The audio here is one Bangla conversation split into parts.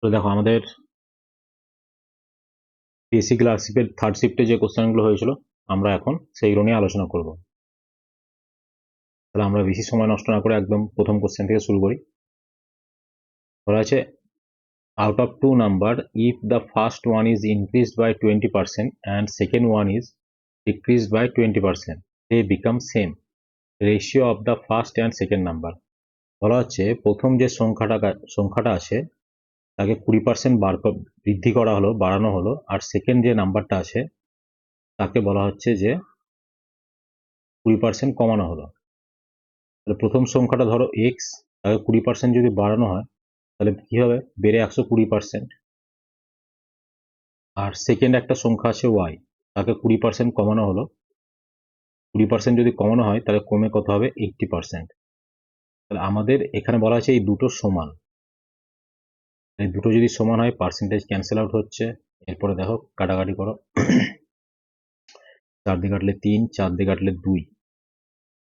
তো দেখো আমাদের পিএসসি ক্লার্কশিপের থার্ড শিফটে যে কোশ্চেনগুলো হয়েছিল আমরা এখন সেইগুলো নিয়ে আলোচনা করব। তাহলে আমরা বেশি সময় নষ্ট না করে একদম প্রথম কোশ্চেন থেকে শুরু করি। বলা আছে out of two number, if the first one is increased by 20% and second one is decreased by 20%, they become same ratio of the first and second number. বলা হচ্ছে প্রথম যে সংখ্যাটা আছে তাকে 20% বৃদ্ধি করা হলো, বাড়ানো হলো, আর সেকেন্ড যে নাম্বারটা আছে তাকে বলা হচ্ছে যে 20% কমানো হলো। তাহলে প্রথম সংখ্যাটা ধরো এক্স, তাকে 20% যদি বাড়ানো হয় তাহলে কি হবে, বেড়ে 120%। আর সেকেন্ড একটা সংখ্যা আছে ওয়াই, তাকে 20% কমানো হলো, 20% যদি কমানো হয় তাহলে কমে কত হবে, 80%। তাহলে আমাদের এখানে বলা আছে এই দুটো সমান, এই দুটো যদি সমান হয় পার্সেন্টেজ ক্যান্সেল আউট হচ্ছে। এরপরে দেখো কাটাকাটি করো, 4 দিয়ে কাটলে 3, 4 দিয়ে কাটলে 2,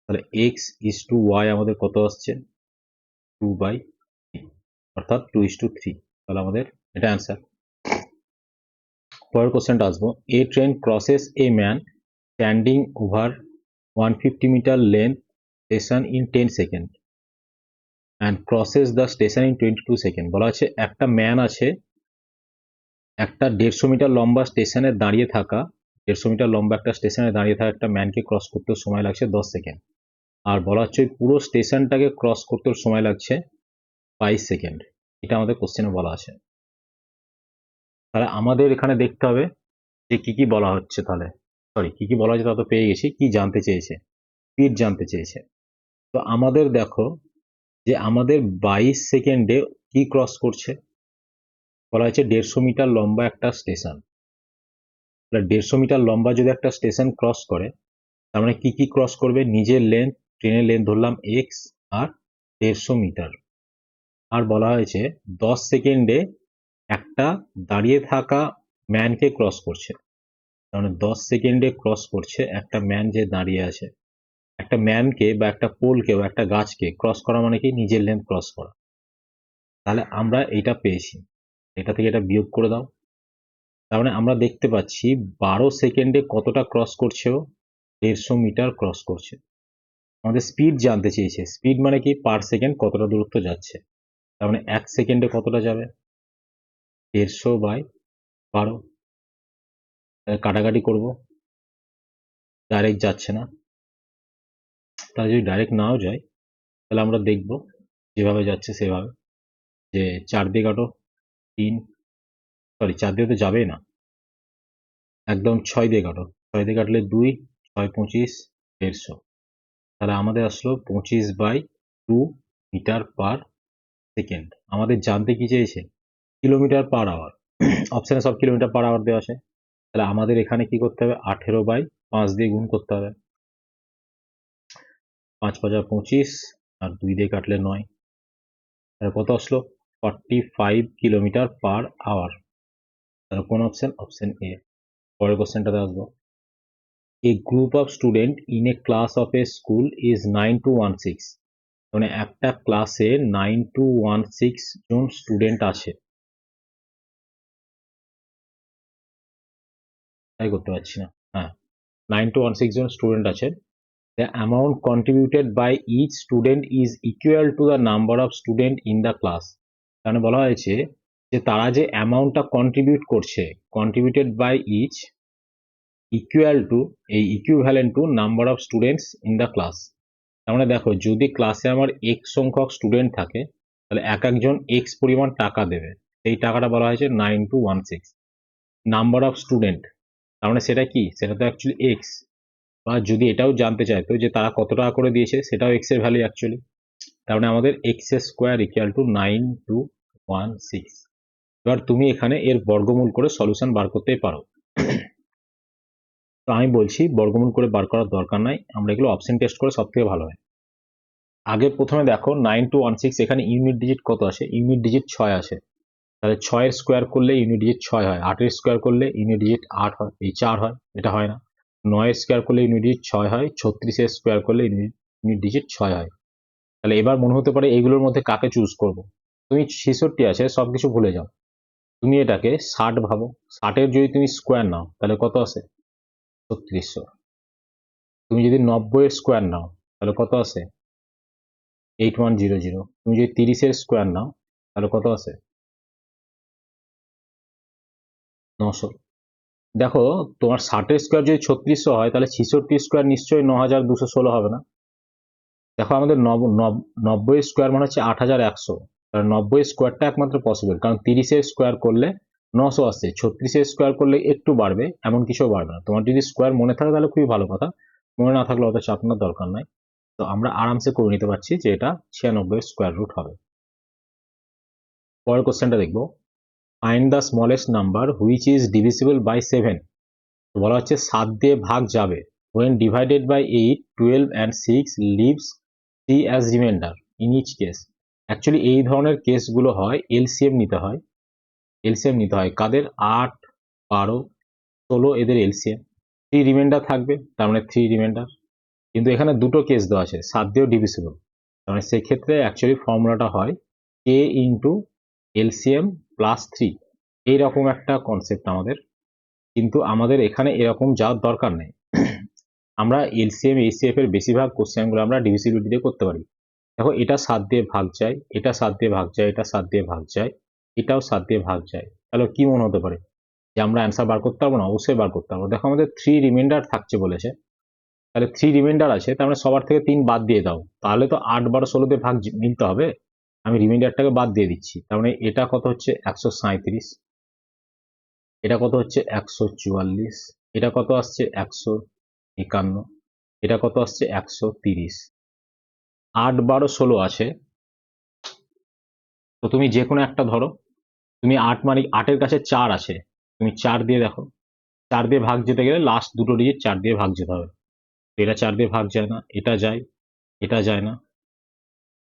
তাহলে এক্স ইস টু ওয়াই আমাদের কত আসছে, 2/3, অর্থাৎ 2:3। তাহলে আমাদের এটা অ্যান্সার। পরের কোশ্চেনটা আসবো, a train crosses a man standing over 150 metre length station in 10 second and crosses the station in 22 second. বলা আছে একটা ম্যান আছে, একটা 150 মিটার লম্বা স্টেশনে দাঁড়িয়ে থাকা, 150 মিটার লম্বা একটা স্টেশনে দাঁড়িয়ে থাকা একটা ম্যানকে ক্রস করতে সময় লাগছে 10 সেকেন্ড। আর বলা হচ্ছে পুরো স্টেশনটাকে ক্রস করতে সময় লাগছে 22 সেকেন্ড। এটা আমাদের কোশ্চেনে বলা আছে। তাহলে আমাদের এখানে দেখতে হবে যে কি কি বলা হচ্ছে, তাহলে কি কি বলা হচ্ছে তা তো পেয়ে গেছি, কি জানতে চেয়েছে, স্পিড জানতে চেয়েছে। তো আমাদের দেখো যে আমাদের 22 সেকেন্ডে কি ক্রস করছে, বলা হয়েছে 150 মিটার লম্বা একটা স্টেশন। 150 মিটার লম্বা যদি একটা স্টেশন ক্রস করে, তার মানে কি কি ক্রস করবে, নিজের লেন্থ, ট্রেনের লেন্থ ধরলাম এক্স আর 150 মিটার। আর বলা হয়েছে 10 সেকেন্ডে একটা দাঁড়িয়ে থাকা ম্যানকে ক্রস করছে। তার মানে 10 সেকেন্ডে ক্রস করছে একটা ম্যান যে দাঁড়িয়ে আছে। একটা ম্যানকে বা একটা পোলকে বা একটা গাছকে ক্রস করা মানে কি, নিজের লেন্থ ক্রস করা। তাহলে আমরা এটা পেয়েছি, এটা থেকে এটা বিয়োগ করে দাও। তার মানে আমরা দেখতে পাচ্ছি 12 সেকেন্ডে কতটা ক্রস করছে, ও 150 মিটার ক্রস করছে। আমাদের স্পিড জানতে চেয়েছে, স্পিড মানে কি, পার সেকেন্ড কতটা দূরত্ব যাচ্ছে। তার মানে 1 সেকেন্ডে কতটা যাবে, 150/12। কাটাকাটি করব, ডাইরেক্ট যাচ্ছে না। তাহলে যদি ডাইরেক্ট নাও যায় তাহলে আমরা দেখব যেভাবে যাচ্ছে সেভাবে, যে 4 দিয়ে কাটো 3, 4 দিয়ে তো যাবেই না, একদম 6 দিয়ে কাটো, 6 দিয়ে কাটলে 2, 6 25, 150। তাহলে আমাদের আসলো 25/2 মিটার পার সেকেন্ড। আমাদের জানতে কি চেয়েছে, কিলোমিটার পার আওয়ার। অপশানে সব কিলোমিটার পার আওয়ার দেওয়া আছে। তাহলে আমাদের এখানে কি করতে হবে, 18/5 দিয়ে গুণ করতে হবে। 5 5 25 আর 2 দিয়ে কাটলে 9, তাহলে কত আসলো, 45 কিলোমিটার পার আওয়ার। তাহলে কোন অপশন, অপশন এ। পরের কোশ্চেনটাতে আসবো, a group of student in a class of a school is 9 to 16। মানে একটা ক্লাসে 9 to 16 জন স্টুডেন্ট আছে। তাই করতে পারছি না, হ্যাঁ, 9 to 16 জন স্টুডেন্ট আছে। The amount contributed by each student is equal to the number of student in the class। মানে বলা হয়েছে যে তারা যে অ্যামাউন্টটা কন্ট্রিবিউট করছে, contributed by each equal to, এই equivalent to number of students in the class. তার মানে দেখো যদি ক্লাসে আমার এক্স সংখ্যক স্টুডেন্ট থাকে তাহলে এক একজন এক্স পরিমাণ টাকা দেবে, এই টাকাটা বলা হয়েছে 9 to 16। নাম্বার অফ স্টুডেন্ট, তার মানে সেটা কি, সেটা তো অ্যাকচুয়ালি এক্স। বা যদি এটাও জানতে চাইতো যে তারা কত টাকা করে দিয়েছে, সেটাও এক্স এর ভ্যালু অ্যাকচুয়ালি। তার মানে আমাদের x square equal to 9 to 16। এবার তুমি এখানে এর বর্গমূল করে সলিউশন বার করতেই পারো। তো আমি বলছি বর্গমূল করে বার করার দরকার নাই, আমরা এগুলো অপশন টেস্ট করে সব থেকে ভালো হয়। আগে প্রথমে দেখো 9 to 16, এখানে ইউনিট ডিজিট কত আসে, ইউনিট ডিজিট 6 আসে। তাহলে 6 এর স্কোয়ার করলে ইউনিট ডিজিট 6 হয়, 8 এর স্কোয়ার করলে ইউনিট ডিজিট 8 হয়, এই 4 হয়, এটা হয় না। 9 এর স্কোয়ার করলে ইউনিট ডিজিট 6 হয়, 36 এর স্কোয়ার করলে ইউনিট ডিজিট 6 হয়। তাহলে এবার মনে হতে পারে এগুলোর মধ্যে কাকে চুজ করব। তুমি 66 আছে সবকিছু ভুলে যাও, তুমি এটাকে 60 ভাবো, 60-এর যদি তুমি স্কোয়ার নাও তাহলে কত আসে? 3600। তুমি যদি 90-এর স্কোয়ার নাও তাহলে কত আসে? 8100। তুমি যদি 30-এর স্কোয়ার নাও তাহলে কত আসে? 900। দেখো তোমার 60-এর স্কোয়ার যদি 3600 হয় তাহলে 66 স্কোয়ার নিশ্চয়ই 9216 হবে না? দেখো আমাদের 90 স্কোয়ার মানে হচ্ছে 8100, কারণ 90 স্কোয়ারটা একমাত্র পসিবল, কারণ 30-এর স্কোয়ার করলে 900 আসছে, 36-এর স্কোয়ার করলে একটু বাড়বে, এমন কিছু বাড়বে না। তোমার যদি স্কোয়ার মনে থাকে তাহলে খুবই ভালো কথা, মনে না থাকলে অত চাপ নেওয়ার দরকার নাই। তো আমরা আরামসে করে নিতে পারছি যে এটা 96-এর স্কোয়ার রুট হবে। পরের কোশ্চেনটা দেখবো, find the smallest number which is divisible by 7। বলা হচ্ছে 7 দিয়ে ভাগ যাবে, when divided by 8, 12 and 6 leaves 3 as remainder in each case। Actually এই ধরনের কেসগুলো হয় এলসিএম নিতে হয়। এলসিএম নিতে হয় কাদের? 8, 12, 16 এদের এলসিএম। 3 রিমাইন্ডার থাকবে, তার মানে 3 রিমাইন্ডার। কিন্তু এখানে দুটো কেস দেওয়া আছে, 7 দিয়েও ডিভিজিবল, তার মানে সেক্ষেত্রে অ্যাকচুয়ালি ফর্মুলাটা হয় কে ইন্টু এলসিএম প্লাস 3। এইরকম একটা কনসেপ্ট আমাদের, কিন্তু আমাদের এখানে এরকম যাওয়ার দরকার নেই। আমরা এলসিএম এইচসিএফ এর বেশিরভাগ কোশ্চেনগুলো আমরা ডিভিজিবিলিটি দিয়ে করতে পারি। দেখো এটা 7 দিয়ে ভাগ যায়, এটা 7 দিয়ে ভাগ যায়, এটা 7 দিয়ে ভাগ যায়, এটাও 7 দিয়ে ভাগ যায়, তাহলে কি মনে হতে পারে যে আমরা অ্যান্সার বার করতে পারবো না? অবশ্যই বার করতে পারবো। দেখো আমাদের 3 রিমাইন্ডার থাকছে বলেছে, তাহলে 3 রিমাইন্ডার আছে, তার মানে সবার থেকে 3 বাদ দিয়ে দাও, তাহলে তো 8, 12, 16 দিয়ে ভাগ মিলতে হবে। আমি রিমাইন্ডারটাকে বাদ দিয়ে দিচ্ছি, তার মানে এটা কত হচ্ছে 137, এটা কত হচ্ছে 144, এটা কত আসছে 151, এটা কত আসছে 130। 8, 12, 16 আছে, তো তুমি যে কোনো একটা ধরো। তুমি 8 মানে 8-এর কাছে 4 আছে, তুমি 4 দিয়ে দেখো, 4 দিয়ে ভাগ যেতে গেলে লাস্ট দুটো ডিজিট 4 দিয়ে ভাগ যেতে হবে। তো এটা 4 দিয়ে ভাগ যায় না, এটা যায়, এটা যায় না,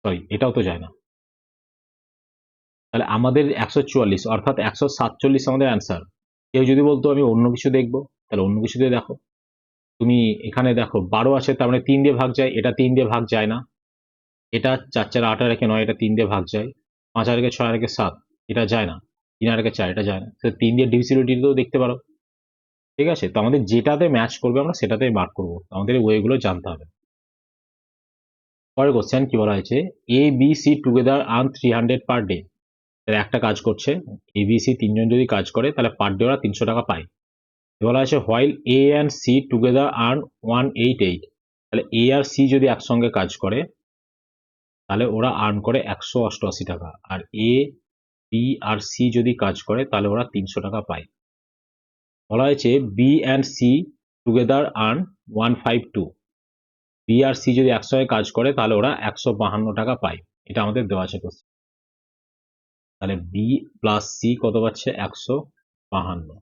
সরি এটাও তো যায় না। তাহলে আমাদের 144 অর্থাৎ 147 আমাদের অ্যান্সার। কেউ যদি বলতো আমি অন্য কিছু দেখবো, তাহলে অন্য কিছু দিয়ে দেখো। তুমি এখানে দেখো 12 আছে, তার মানে 3 দিয়ে ভাগ যায়, এটা 3 দিয়ে ভাগ যায় না। এটা 4, 4, 8 আর 9, এটা 3 দিয়ে ভাগ যায়। 5 আর 6 আর 7, এটা যায় না। 3 আর 4, এটা যায় না। তো 3 দিয়ে ডিভিজিবিলিটিতেও দেখতে পারো। ঠিক আছে, তো আমাদের যেটাতে ম্যাচ করবে আমরা সেটাতেই মার্ক করবো, আমাদের ওয়ে গুলো জানতে হবে। পরের কোশ্চেন কি বলা হয়েছে, A B C together earn 300 per day. একটা কাজ করছে, এ বি সি তিনজন যদি কাজ করে তাহলে পার ডে ওরা 300 টাকা পায়। বলা আছে while A and C together earn 188। তাহলে এ আর সি যদি একসঙ্গে কাজ করে তাহলে ওরা আর্ন করে 188 টাকা, আর এ বি আর সি যদি কাজ করে তাহলে ওরা 300 টাকা পায়। বলা হয়েছে B and C together earn 152। B আর সি যদি একসঙ্গে কাজ করে তাহলে ওরা 152 টাকা পায়। এটা আমাদের দেওয়া আছে কোশ্চেন। তাহলে বি প্লাস সি কত পাচ্ছে? 152।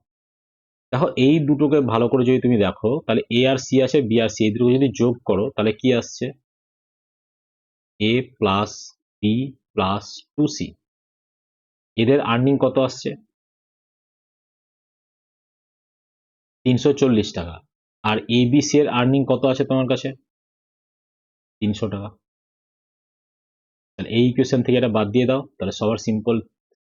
দেখো এই দুটোকে ভালো করে যদি তুমি দেখো তাহলে এ আর সি আছে, বি আর সি, এই দুটো যদি যোগ করো তাহলে কি আসছে? এ প্লাস বি প্লাস 2সি। এদের আর্নিং কত আসছে? 340 টাকা। আর এ বি সি এর আর্নিং কত আছে তোমার কাছে? 300 টাকা। তাহলে এই ইকুয়েশন থেকে এটা বাদ দিয়ে দাও, তাহলে সবার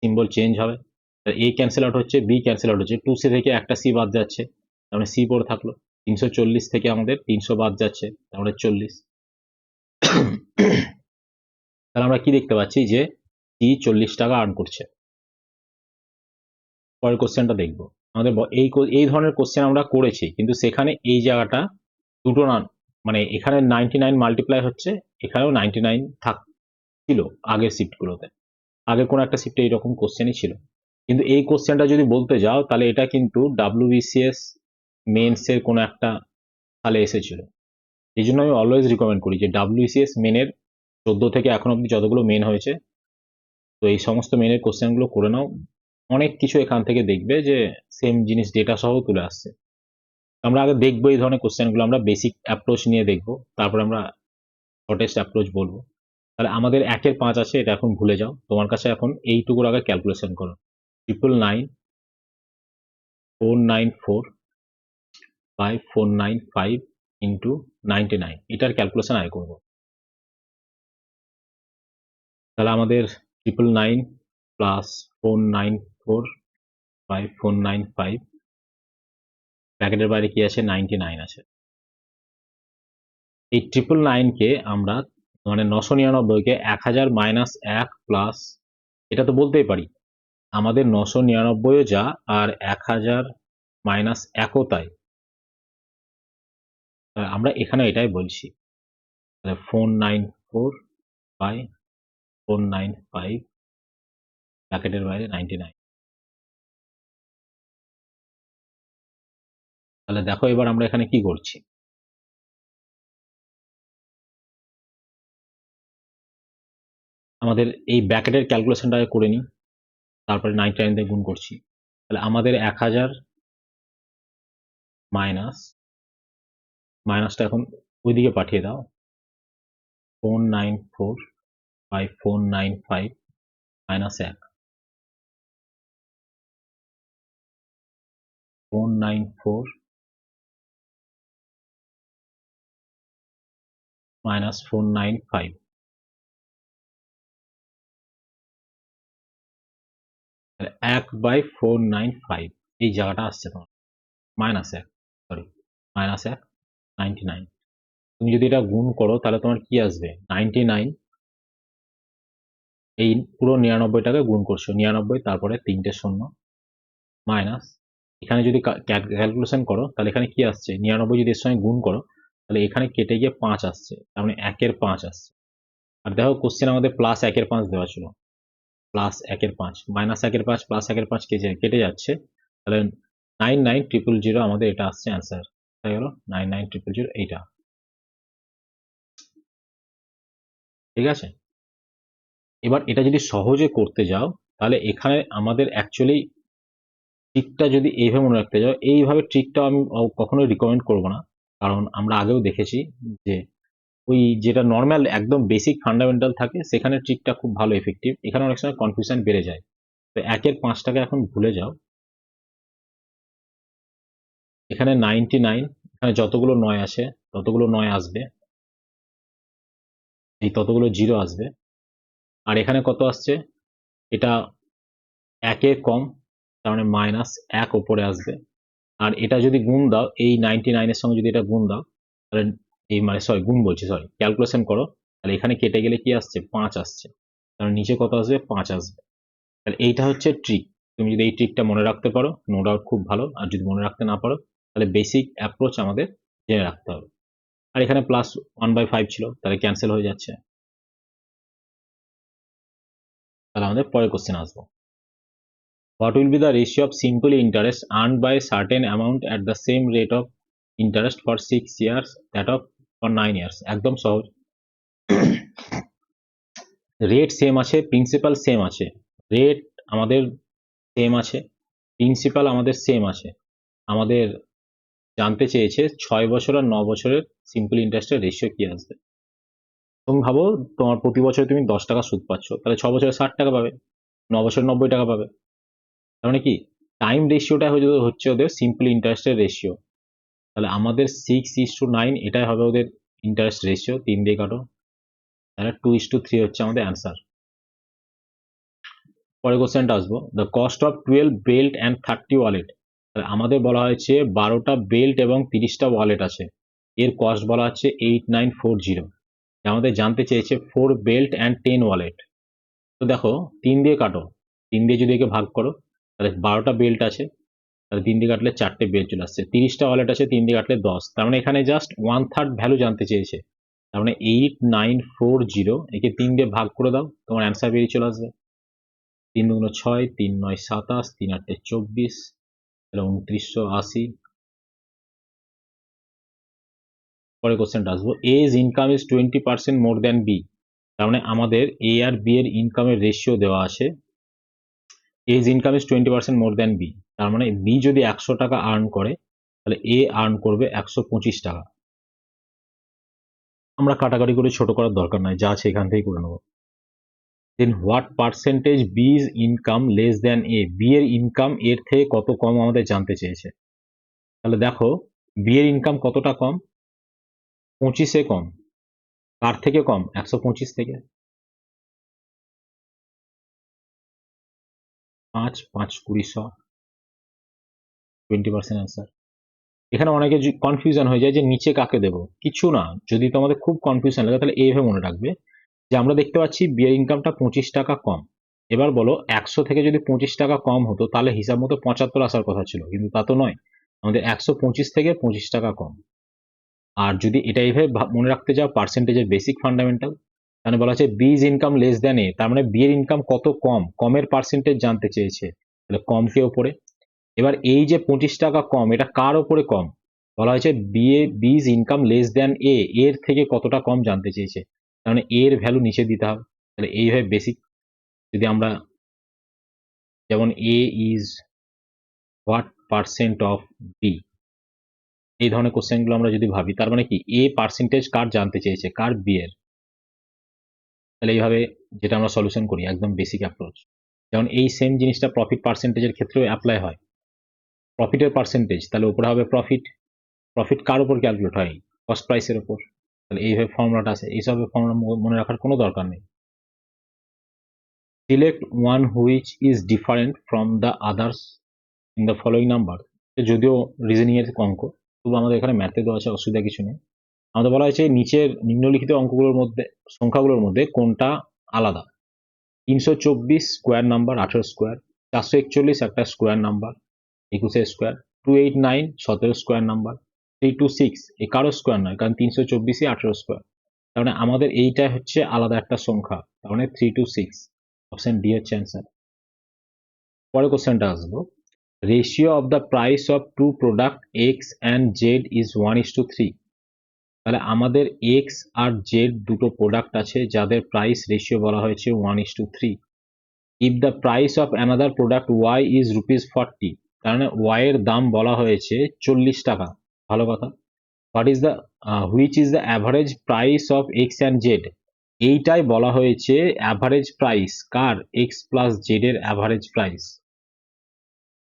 সিম্বল চেঞ্জ হবে। তাহলে এ ক্যান্সেল আউট হচ্ছে, বি ক্যান্সেল আউট হচ্ছে, 2সি থেকে একটা সি বাদ যাচ্ছে, তার মানে সি পড়ে থাকলো। 340 থেকে আমাদের 300 বাদ যাচ্ছে, তার মানে 40। তাহলে আমরা কি দেখতে পাচ্ছি যে সি 40 টাকা আর্ন করছে। পরের কোশ্চেনটা দেখবো। আমাদের এই ধরনের কোশ্চেন আমরা করেছি, কিন্তু সেখানে এই জায়গাটা দুটো না, মানে এখানে 99 মাল্টিপ্লাই হচ্ছে, এখানেও 99 ছিল আগের শিফটগুলোতে। আগের কোনো একটা শিফটে এইরকম কোশ্চেনই ছিল, কিন্তু এই কোশ্চেনটা যদি বলতে যাও তাহলে এটা কিন্তু ডাব্লিউবিসিএস মেন্সের কোনো একটা সালে এসেছিল। এই জন্য আমি অলওয়েজ রিকমেন্ড করি যে ডাব্লিউবিসিএস মেনের 14 থেকে এখন অব্দি যতগুলো মেন হয়েছে, তো এই সমস্ত মেনের কোশ্চেনগুলো করে নাও। অনেক কিছু এখান থেকে দেখবে যে সেম জিনিস ডেটা সহ তুলে আসছে। আমরা আগে দেখবো এই ধরনের কোশ্চেনগুলো, আমরা বেসিক অ্যাপ্রোচ নিয়ে দেখবো, তারপর আমরা শর্টেস্ট অ্যাপ্রোচ বলবো। তাহলে আমাদের 1-এর 5 আছে, এটা এখন ভুলে যাও। তোমার কাছে এখন এইটুকুর আগে ক্যালকুলেশন করো, 999, 494 বাই 495 ইন্টু 99, এটার ক্যালকুলেশন আগে করবো। তাহলে আমাদের 999 প্লাস 494 বাই 495, ব্র্যাকেটের বাইরে কি আছে 99 আছে। এই 999 কে আমরা মানে 999 কে 1000 মাইনাস 1 প্লাস, এটা তো বলতেই পারি আমাদের 999 যা আর 1000 মাইনাস 1ও তাই, আমরা এখানে এটাই বলছি। তাহলে 494 বাই 495 ব্র্যাকেটের বাইরে 99। তাহলে দেখো এবার আমরা এখানে কি করছি, আমাদের এই ব্র্যাকেটের ক্যালকুলেশনটা করে নিই, তারপরে 99 দিয়ে গুণ করছি। তাহলে আমাদের 1000 মাইনাস, মাইনাসটা এখন ওইদিকে পাঠিয়ে দাও, 494 বাই 495 মাইনাস 1, 494 মাইনাস 495, 1/495 এই জায়গাটা আসছে তোমার, মাইনাস 1, সরি মাইনাস 1, 99। তুমি যদি এটা গুণ করো তাহলে তোমার কি আসবে, 99 এই পুরো 99টাকে গুণ করছো, 99 তারপরে 3টে শূন্য মাইনাস, এখানে যদি ক্যালকুলেশন করো তাহলে এখানে কি আসছে, 99 যদি এর সঙ্গে গুণ করো তাহলে এখানে কেটে গিয়ে 5 আসছে, তার মানে 1-এর 5 আসছে। আর দেখো কোশ্চেন আমাদের প্লাস 1-এর 5 দেওয়া ছিল, প্লাস 1-এর 5 মাইনাস 1-এর 5 প্লাস 1-এর 5 কেটে যাচ্ছে, তাহলে 99000 আমাদের এটা আসছে অ্যান্সার, তাই হলো 99000 এইটা, ঠিক আছে। এবার এটা যদি সহজে করতে যাও তাহলে এখানে আমাদের অ্যাকচুয়ালি ট্রিকটা যদি এইভাবে মনে রাখতে যাও, এইভাবে ট্রিকটা আমি কখনোই রিকমেন্ড করবো না, কারণ আমরা আগেও দেখেছি যে ওই যেটা নর্মাল একদম বেসিক ফান্ডামেন্টাল থাকে সেখানে ট্রিকটা খুব ভালো এফেক্টিভ, এখানে অনেক সময় কনফিউশন বেড়ে যায়। তো 1-এর 5টাকে এখন ভুলে যাও, এখানে 99, এখানে যতগুলো 9 আছে ততগুলো 9 আসবে, এই ততগুলো 0 আসবে, আর এখানে কত আসছে, এটা 1-এর কম, তার মানে মাইনাস 1 ওপরে আসবে, আর এটা যদি গুণ দাও এই 99-এর সঙ্গে যদি এটা গুণ দাও তাহলে এই মানে সরি গুণ বলছি সরি ক্যালকুলেশন করো, তাহলে এখানে কেটে গেলে কি আসছে 5 আসছে, তাহলে নিচে কত আসবে 5 আসবে। তাহলে এইটা হচ্ছে ট্রিক, তুমি যদি এই ট্রিকটা মনে রাখতে পারো নো ডাউট খুব ভালো, আর যদি মনে রাখতে না পারো তাহলে বেসিক অ্যাপ্রোচ আমাদের জেনে রাখতে হবে। আর এখানে প্লাস 1/5 ছিল, তাহলে ক্যান্সেল হয়ে যাচ্ছে। তাহলে আমাদের পরের কোশ্চেন আসবো, what will be the ratio of simple interest earned by a certain amount at the same rate of interest for 6 years, that of for 9 years? একদম সহজ, রেট সেম আছে, প্রিন্সিপাল সেম আছে, রেট আমাদের সেম আছে, প্রিন্সিপাল আমাদের সেম আছে, আমাদের জানতে চেয়েছে 6 বছর আর 9 বছরের সিম্পল ইন্টারেস্টের রেশিও কি আসবে। তুমি ভাবো তোমার প্রতি বছর তুমি 10 টাকা সুদ পাচ্ছ, তাহলে 6 বছরে 60 টাকা পাবে, 9 বছরে 90 টাকা পাবে, তার মানে কি টাইম রেশিওটা হচ্ছে ওদের সিম্পল ইন্টারেস্টের রেশিও, তাহলে আমাদের 6:9 এটাই হবে ওদের ইন্টারেস্ট রেশিও, 3 দিয়ে কাটো, তাহলে 2:3 হচ্ছে আমাদের অ্যান্সার। পরের কোশ্চেনটা আসবো, the cost of 12 belt and 30 wallet, তাহলে আমাদের বলা হয়েছে 12টা বেল্ট এবং 30টা ওয়ালেট আছে, এর কস্ট বলা হচ্ছে 8940, আমাদের জানতে চেয়েছে 4 বেল্ট অ্যান্ড 10 ওয়ালেট। তো দেখো 3 দিয়ে কাটো, 3 দিয়ে যদি একে ভাগ করো তাহলে 12টা বেল্ট আছে, তাহলে 3 দিয়ে কাটলে 4টে বেল্ট চলে আসছে, 30টা ওয়ালেট আছে 3 দিয়ে কাটলে 10, তার মানে এখানে জাস্ট 1/3 ভ্যালু জানতে চেয়েছে, তার মানে 8940, একে 3 দিয়ে ভাগ করে দাও তোমার অ্যান্সার বেরিয়ে চলে আসবে, 3 দুগুণ 6, 3 9 27, 3 8 24, তাহলে 2980। পরের কোশ্চেনটা আসবো, A's income is 20% more than B, তার মানে আমাদের এ আর বি এর ইনকামের রেশিও দেওয়া আছে, A's income is 20% more than B, তার মানে বি যদি 100 টাকা আর্ন করে তাহলে এ আর্ন করবে 125 টাকা। আমরা কাটাকাটি করে ছোট করার দরকার নাই, যা আছে এখান থেকেই করে নেবো। Then what percentage B is income less than A, B এর ইনকাম এর থেকে কত কম আমাদের জানতে চেয়েছে, তাহলে দেখো বি এর ইনকাম কতটা কম, 25-এ কম, কার থেকে কম 125 থেকে, 5 5 20 100 20% आंसर। এখানে অনেকে কনফিউশন হয়ে যায় যে নিচে কাকে দেব, কিছু না। যদি তোমাদের খুব কনফিউশন লাগে তাহলে এইভাবে মনে রাখবে যে আমরা দেখতে পাচ্ছি বিয়ের ইনকামটা 25 টাকা কম। এবার বলো 100 থেকে যদি 25 টাকা কম হতো তাহলে হিসাব মতো 75 আসার কথা ছিল, কিন্তু তা তো নয়, আমাদের 125 থেকে 25 টাকা কম। আর যদি এটা এইভাবে মনে রাখতে যাও পার্সেন্টেজের বেসিক ফান্ডামেন্টাল, তাহলে বলা হচ্ছে B is income less than A, তার মানে বি এর ইনকাম কত কম, কমের পার্সেন্টেজ জানতে চেয়েছে, তাহলে কম কে ওপরে। এবার এই যে 25 টাকা কম, এটা কার ওপরে কম, বলা হয়েছে B is income less than A, এর থেকে কতটা কম জানতে চেয়েছে, তার মানে এর ভ্যালু নিচে দিতে হবে। তাহলে এইভাবে বেসিক, যদি আমরা যেমন A is what percent of B, এই ধরনের কোশ্চেনগুলো আমরা যদি ভাবি, তার মানে কি এ পার্সেন্টেজ কার জানতে চেয়েছে, কার বি এর। তাহলে এইভাবে যেটা আমরা সলিউশন করি একদম বেসিক অ্যাপ্রোচ। যেমন এই সেম জিনিসটা প্রফিট পার্সেন্টেজের ক্ষেত্রেও অ্যাপ্লাই হয়। প্রফিটের পার্সেন্টেজ, তাহলে উপরে হবে প্রফিট, প্রফিট কার উপর ক্যালকুলেট হয়, কস্ট প্রাইসের উপর। তাহলে এইভাবে ফর্মুলাটা আছে, এইসব ফর্মুলা মনে রাখার কোনো দরকার নেই। Select one which is different from the others in the following number. যদিও রিজনিং এর অঙ্ক, তবু আমাদের এখানে ম্যাথে দেওয়া আছে, অসুবিধা কিছু নেই। আমাদের বলা হয়েছে নিচের নিম্নলিখিত অঙ্কগুলোর মধ্যে, সংখ্যাগুলোর মধ্যে কোনটা আলাদা। 324 স্কোয়ার নাম্বার 18 স্কোয়ার, 441 একটা square number 21 square, 289 17 square number, 326 এ কারো স্কোয়ার নয়, কারণ 324ই 18 স্কোয়ার। তার মানে আমাদের এইটা হচ্ছে আলাদা একটা সংখ্যা, তার মানে 326, অপশন ডি হচ্ছে অ্যান্সার। পরের কোশ্চেনটা আসবো, ratio of the price of two product X and Z is 1:3। তাহলে আমাদের এক্স আর জেড দুটো প্রোডাক্ট আছে যাদের প্রাইস রেশিও বলা হয়েছে 1:3। If the price of another product Y is ₹40, কারণ ওয়াই এর দাম বলা হয়েছে 40 টাকা, ভালো কথা। What is the which is the average price of X and Z, এইটাই বলা হয়েছে অ্যাভারেজ প্রাইস কার, এক্স প্লাস জেড এর average price.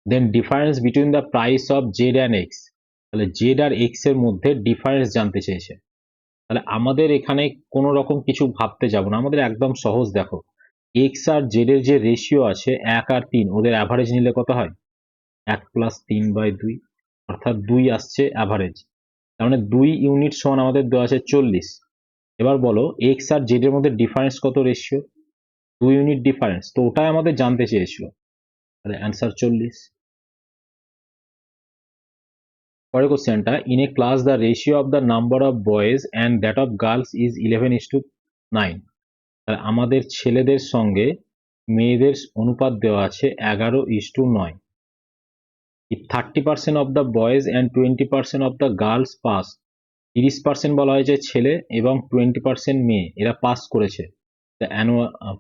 Then difference between the price of Z and X, তাহলে জেড আর এক্স এর মধ্যে ডিফারেন্স জানতে চেয়েছে। তাহলে আমাদের এখানে কোনো রকম কিছু ভাবতে যাব না, আমাদের একদম সহজ। দেখো এক্স আর জেড এর যে রেশিও আছে 1 আর 3, ওদের অ্যাভারেজ নিলে কত হয়, 1 + 3/2, অর্থাৎ 2 আসছে অ্যাভারেজ। তার মানে 2 ইউনিট সমান আমাদের দেওয়া আছে 40। এবার বলো এক্স আর জেড এর মধ্যে ডিফারেন্স কত রেশিও, 2 ইউনিট ডিফারেন্স, তো ওটাই আমাদের জানতে চেয়েছিল, তাহলে অ্যান্সার 40। পরের কোশ্চেনটা, in a class the ratio of the number of boys and that of girls is 11:9। তাহলে আমাদের ছেলেদের সঙ্গে মেয়েদের অনুপাত দেওয়া আছে 11:9। If 30% of the boys and 20% of the girls pass, 30% বলা হয়েছে ছেলে এবং 20% মেয়ে, এরা পাস করেছে।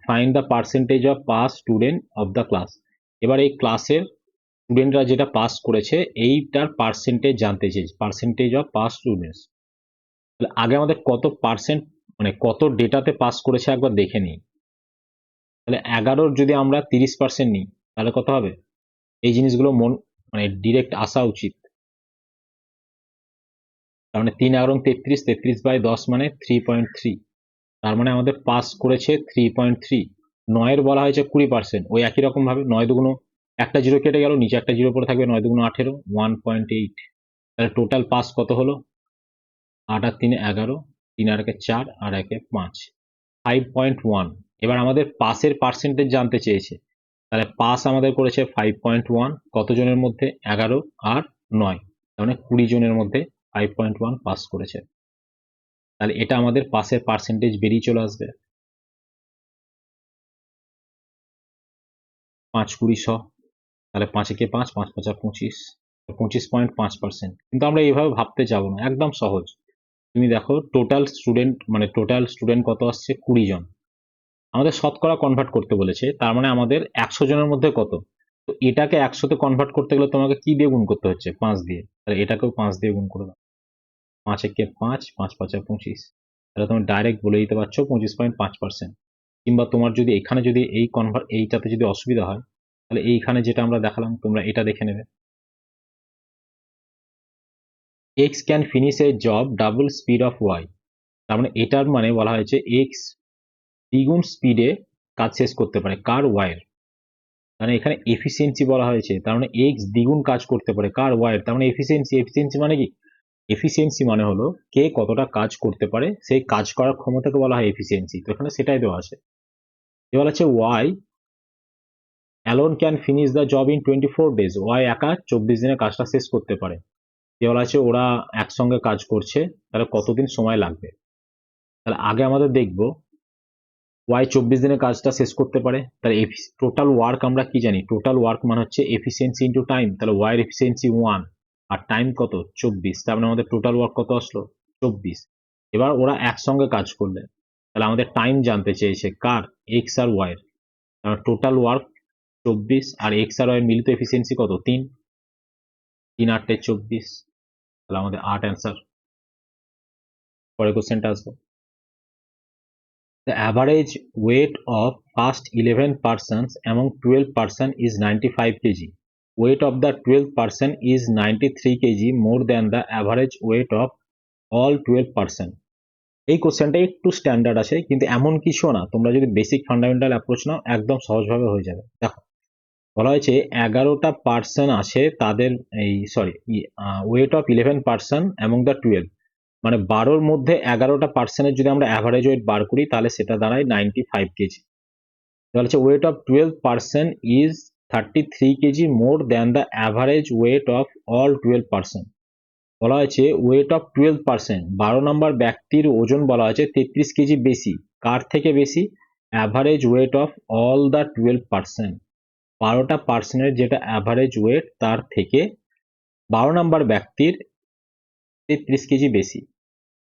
Find the percentage of pass student of the class. এবার এই ক্লাসের স্টুডেন্টরা যেটা পাস করেছে এইটার পার্সেন্টেজ জানতে চেয়েছে, পার্সেন্টেজ অফ পাস স্টুডেন্টস। তাহলে আগে আমাদের কত পার্সেন্ট, মানে কত ডেটাতে পাস করেছে একবার দেখে নিই। তাহলে 11-র যদি আমরা 30% নিই তাহলে কত হবে, এই জিনিসগুলো মানে ডিরেক্ট আসা উচিত। তার মানে 3 11 33, 33/10 মানে 3.3, তার মানে আমাদের পাস করেছে 3.3। 9-এর বলা হয়েছে 20%, ওই একই রকম ভাবে 9 দুগুণ, একটা জিরো কেটে গেল, নিচে একটা জিরো পরে থাকবে, 9 দুগুণ 18, 1.8। তাহলে টোটাল পাস কত হলো, 8 আর 3 11, 3 আর 1 4 আর 1 5, 5.1। এবার আমাদের পাসের পার্সেন্টেজ জানতে চেয়েছে, তাহলে পাস আমাদের করেছে 5.1, কতজনের মধ্যে, 11 আর 9, তার মানে 20 জনের মধ্যে 5.1 পাস করেছে। তাহলে এটা আমাদের পাসের পার্সেন্টেজ বেরিয়ে চলে আসবে। 5 20 100, তাহলে 5 একে 5, 5 5 25, 25.5%। কিন্তু আমরা এইভাবে ভাবতে যাব না, একদম সহজ। তুমি দেখো টোটাল স্টুডেন্ট, মানে টোটাল স্টুডেন্ট কত আসছে, 20 জন। আমাদের শতকরা কনভার্ট করতে বলেছে, তার মানে আমাদের 100 জনের মধ্যে কত, তো এটাকে 100-তে কনভার্ট করতে গেলে তোমাকে কি দিয়ে গুণ করতে হচ্ছে, 5 দিয়ে। তাহলে এটাকেও 5 দিয়ে গুণ করে দাও, 5 একে 5, 5 5 25, তাহলে তুমি ডাইরেক্ট বলে দিতে পারছো 25.5%। কিংবা তোমার যদি এখানে যদি এইটাতে যদি অসুবিধা হয়, তাহলে এইখানে যেটা আমরা দেখালাম তোমরা এটা দেখে নেবে। x can finish A job double speed of y, তার মানে এটার মানে বলা হয়েছে x দ্বিগুণ স্পিডে কাজ শেষ করতে পারে, কার, y এর। মানে এখানে এফিসিয়েন্সি বলা হয়েছে, তার মানে এক্স দ্বিগুণ কাজ করতে পারে কার, ওয়াই এর। তার মানে এফিসিয়েন্সি মানে কি? এফিসিয়েন্সি মানে হলো কে কতটা কাজ করতে পারে, সেই কাজ করার ক্ষমতাকে বলা হয় এফিসিয়েন্সি। তো এখানে সেটাই দেওয়া আছে। এবার আছে Y alone can finish the job in 24 days। Y একা 24 দিনে কাজটা শেষ করতে পারে। বলা আছে ওরা একসঙ্গে কাজ করছে, তাহলে কতদিন সময় লাগবে? তাহলে আগে আমাদের দেখবো ওয়াই 24 দিনে কাজটা শেষ করতে পারে। তাহলে টোটাল ওয়ার্ক আমরা কি জানি? টোটাল ওয়ার্ক মানে হচ্ছে এফিসিয়েন্সি ইন্টু টাইম। তাহলে ওয়াই এর এফিসিয়েন্সি 1 আর টাইম কত? 24। তার মানে আমাদের টোটাল ওয়ার্ক কত আসলো? 24। এবার ওরা একসঙ্গে কাজ করলে তাহলে আমাদের টাইম জানতে চেয়েছে কার? এক্স আর ওয়াই এর। তাহলে টোটাল ওয়ার্ক 24 আর এক্স আর ওয়াই এর মিলিত এফিসিয়েন্সি কত? 3। 3 8 24। তাহলে আমাদের 8 অ্যান্সার। পরের কোশ্চেনটা আসবো। The average weight of first 11 persons among 12 person is 95 kg. Weight of the 12th person is 93 kg more than the average weight of all 12 person. এই কোশ্চেনটা একটু স্ট্যান্ডার্ড আছে, কিন্তু এমন কিছু না, তোমরা যদি বেসিক ফান্ডামেন্টাল অ্যাপ্রোচ নাও একদম সহজভাবে হয়ে যাবে। দেখো বলা হয়েছে 11টা পার্সন আছে, তাদের weight of 11 person among the 12, মানে 12র মধ্যে 11টা পার্সনের যদি আমরা অ্যাভারেজ ওয়েট বার করি তাহলে সেটা দাঁড়ায় 95 কেজি। তাহলে হচ্ছে weight of 12 person is 33 KG more than the average weight of all 12 person. বলা হয়েছে ওয়েট অফ 12 পার্সন, 12 নম্বর ব্যক্তির ওজন বলা হয়েছে 33 কেজি বেশি। কার থেকে বেশি? Average weight of all the 12 person. 12টা পার্সনের যেটা অ্যাভারেজ ওয়েট তার থেকে 12 নম্বর ব্যক্তির 33 কেজি বেশি।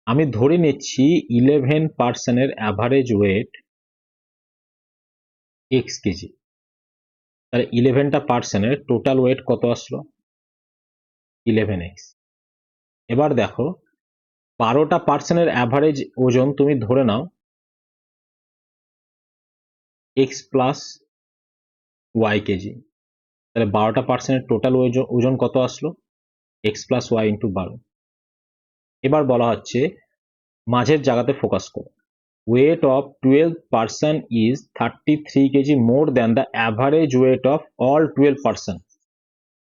আমি ধরে নিচ্ছি 11 পার্সনের অ্যাভারেজ ওয়েট এক্স কেজি। তাহলে 11টা পার্সনের টোটাল ওয়েট কত আসলো? 11x। এবার দেখো 12টা পার্সনের অ্যাভারেজ ওজন তুমি ধরে নাও এক্স প্লাস ওয়াই কেজি। তাহলে 12টা পার্সনের টোটাল ওজন কত আসলো? X plus Y into 12। এবার বলা হচ্ছে মাঝের জায়গাতে ফোকাস করো। weight of 12 person is 33 kg more than the average weight of all 12 person।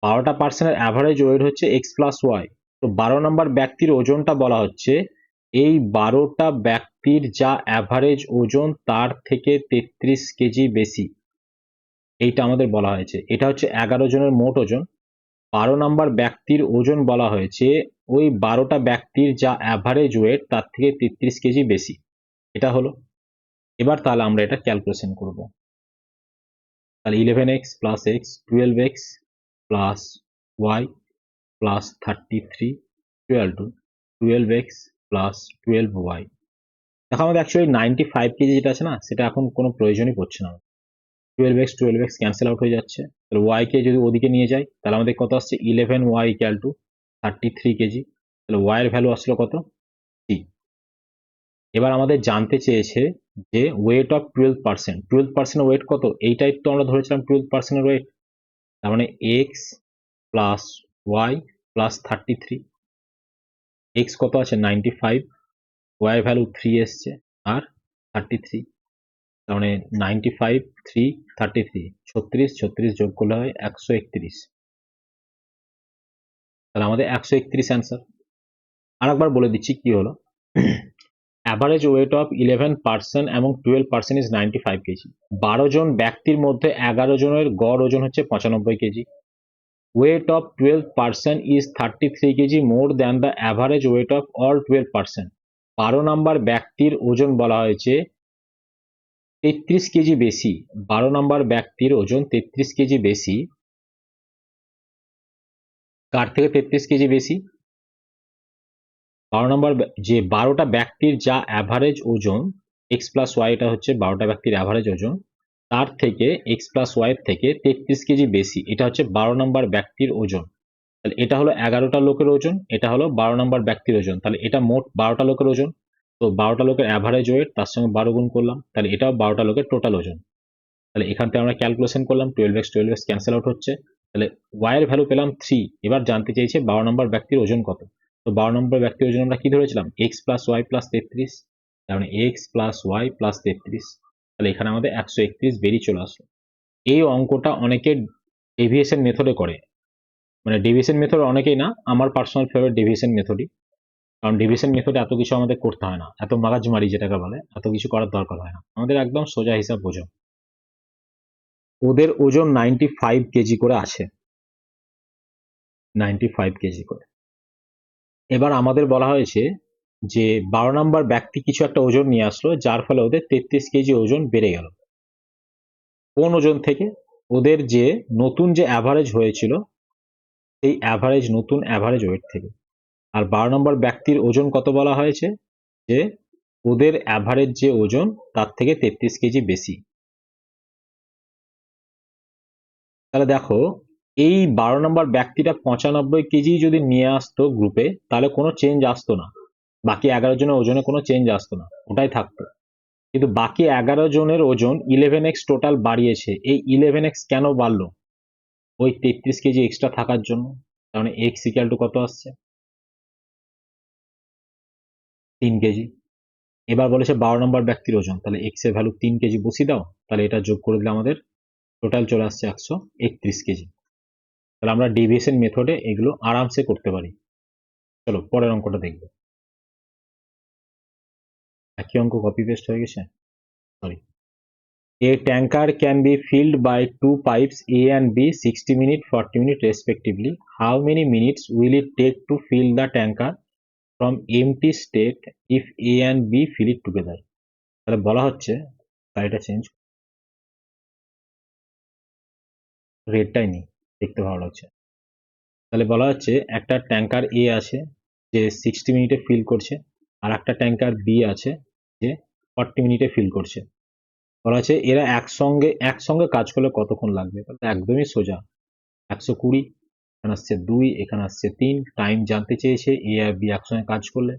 12টা পার্সনের অ্যাভারেজ ওয়েট হচ্ছে এক্স প্লাস ওয়াই। তো 12 নম্বর ব্যক্তির ওজনটা বলা হচ্ছে এই 12টা ব্যক্তির যা অ্যাভারেজ ওজন তার থেকে 33 কেজি বেশি, এইটা আমাদের বলা হয়েছে। এটা হচ্ছে 11 জনের মোট ওজন। 12 নম্বর ব্যক্তির ওজন বলা হয়েছে ওই 12টা ব্যক্তির যা অ্যাভারেজ ওয়েট তার থেকে 33 কেজি বেশি। এটা হলো। এবার তাহলে আমরা এটা ক্যালকুলেশন করব। তাহলে 11x plus X 12x plus Y plus 33 equal to 12x plus 12y। দেখো আমাদের অ্যাকচুয়ালি 95 কেজি যেটা আছে না, সেটা এখন কোনো প্রয়োজনই পড়ছে না। 12x ক্যান্সেল আউট হয়ে যাচ্ছে। তাহলে y কে যদি ওদিকে নিয়ে যাই তাহলে আমাদের কত আসছে? 11y equal to 33 KG. তাহলে y এর ভ্যালু আসলো কত? 3। এবার আমাদের জানতে চেয়েছে যে ওয়েট অফ 12%। 12% ওয়েট কত? এইটাই তো আমরা ধরেছিলাম 12% ওয়েট। তার মানে X plus Y plus 33। X কত আছে? 95, ওয়াই ভ্যালু 3 এসছে আর 33। তার মানে 95 3 33 36, 36 যোগ করলে হয় 131। তাহলে আমাদের 131 অ্যান্সার। আর একবার বলে দিচ্ছি কি হলো। অ্যাভারেজ ওয়েট অফ 11 পার্সন এবং 12 পার্সন ইজ 95 কেজি। 12 জন ব্যক্তির মধ্যে 11 জনের গড় ওজন হচ্ছে 95 KG. Weight of 12 person is 33 KG more than the average weight of all 12 person. 12 নম্বর ব্যক্তির ওজন বলা হয়েছে 33 কেজি বেশি। 12 নম্বর ব্যক্তির ওজন 33 কেজি বেশি। কার থেকে 33 কেজি বেশি? 12 নম্বর যে 12টা ব্যক্তির যা অ্যাভারেজ ওজন এক্স প্লাস ওয়াই, এটা হচ্ছে 12টা ব্যক্তির অ্যাভারেজ ওজন, তার থেকে এক্স প্লাস ওয়াই থেকে 33 কেজি বেশি। এটা হচ্ছে 12 নম্বর ব্যক্তির ওজন। তাহলে এটা হলো 11টা লোকের ওজন, এটা হলো 12 নম্বর ব্যক্তির ওজন। তাহলে এটা মোট 12টা লোকের ওজন। তো 12টা লোকের অ্যাভারেজ ওয়েট, তার সঙ্গে 12 গুণ করলাম, তাহলে এটাও 12টা লোকের টোটাল ওজন। তাহলে এখান থেকে আমরা ক্যালকুলেশন করলাম 12x ক্যান্সেল আউট হচ্ছে। তাহলে ওয়াই এর ভ্যালু পেলাম 3। এবার জানতে চাইছে 12 নম্বর ব্যক্তির ওজন কত। তো 12 নম্বর ব্যক্তির ওজন আমরা কি ধরেছিলাম? X plus Y plus 33। তার মানে এক্স প্লাস ওয়াই প্লাস 33। তাহলে এখানে আমাদের 131 বেরিয়ে চলে আসলো। এই অঙ্কটা অনেকে ডেভিয়েশন মেথডে করে, মানে ডেভিয়েশন মেথড অনেকেই না, আমার পার্সোনাল ফেভারিট ডেভিয়েশন মেথডই। কারণ ডেভিয়েশন মেথডে এত কিছু আমাদের করতে হয় না, এত মাগাজমারি যেটাকে বলে, এত কিছু করার দরকার হয় না, আমাদের একদম সোজা হিসাব বোঝো। ওদের ওজন 95 কেজি করে আছে, 95 কেজি করে। এবার আমাদের বলা হয়েছে যে 12 নম্বর ব্যক্তি কিছু একটা ওজন নিয়ে আসলো, যার ফলে ওদের 33 কেজি ওজন বেড়ে গেল। কোন ওজন থেকে? ওদের যে নতুন যে অ্যাভারেজ হয়েছিল সেই নতুন অ্যাভারেজ ওয়েট থেকে। আর 12 নম্বর ব্যক্তির ওজন কত বলা হয়েছে? যে ওদের অ্যাভারেজ যে ওজন তার থেকে 33 কেজি বেশি। তাহলে দেখো, এই 12 নম্বর ব্যক্তিটা 95 কেজি যদি নিয়ে আসতো গ্রুপে, তাহলে কোনো চেঞ্জ আসতো না, বাকি 11 জনের ওজনে কোনো চেঞ্জ আসতো না, ওটাই থাকতো। কিন্তু বাকি 11 জনের ওজন 11x টোটাল বাড়িয়েছে। এই 11x কেন বাড়লো? ওই 33 কেজি এক্সট্রা থাকার জন্য। তার মানে x ইকুয়াল টু কত আসছে? 3 কেজি। এবার বলেছে 12 নম্বর ব্যক্তির ওজন, তাহলে x এর ভ্যালু 3 কেজি বসিয়ে দাও, তাহলে এটা যোগ করে দিলে আমাদের টোটাল চলে আসছে 131 কেজি। তাহলে আমরা ডেভিয়েশন মেথডে এগুলো আরামসে করতে পারি। চলো পরের অঙ্কটা দেখবো। একই অঙ্ক কপি পেস্ট হয়ে গেছে, sorry. A tanker can be filled by two pipes A and B 60 minutes 40 minutes respectively. How many minutes will it take to fill the tanker from empty state if A and B fill it together? তাহলে বলা হচ্ছে, গাড়িটা চেঞ্জ, রেডটাই নেই, দেখতে ভালো লাগছে। তাহলে বলা হচ্ছে একটা ট্যাঙ্কার এ আছে যে 60 মিনিটে ফিল করছে, আর একটা ট্যাঙ্কার বি আছে যে 40 মিনিটে ফিল করছে। বলা আছে এরা একসঙ্গে কাজ করলে কতক্ষণ লাগবে? তাহলে একদমই সোজা, 120, এখানে আসছে 2, এখানে আসছে 3, টাইম জানতে চেয়েছে এ আর বি একসঙ্গে কাজ করলে,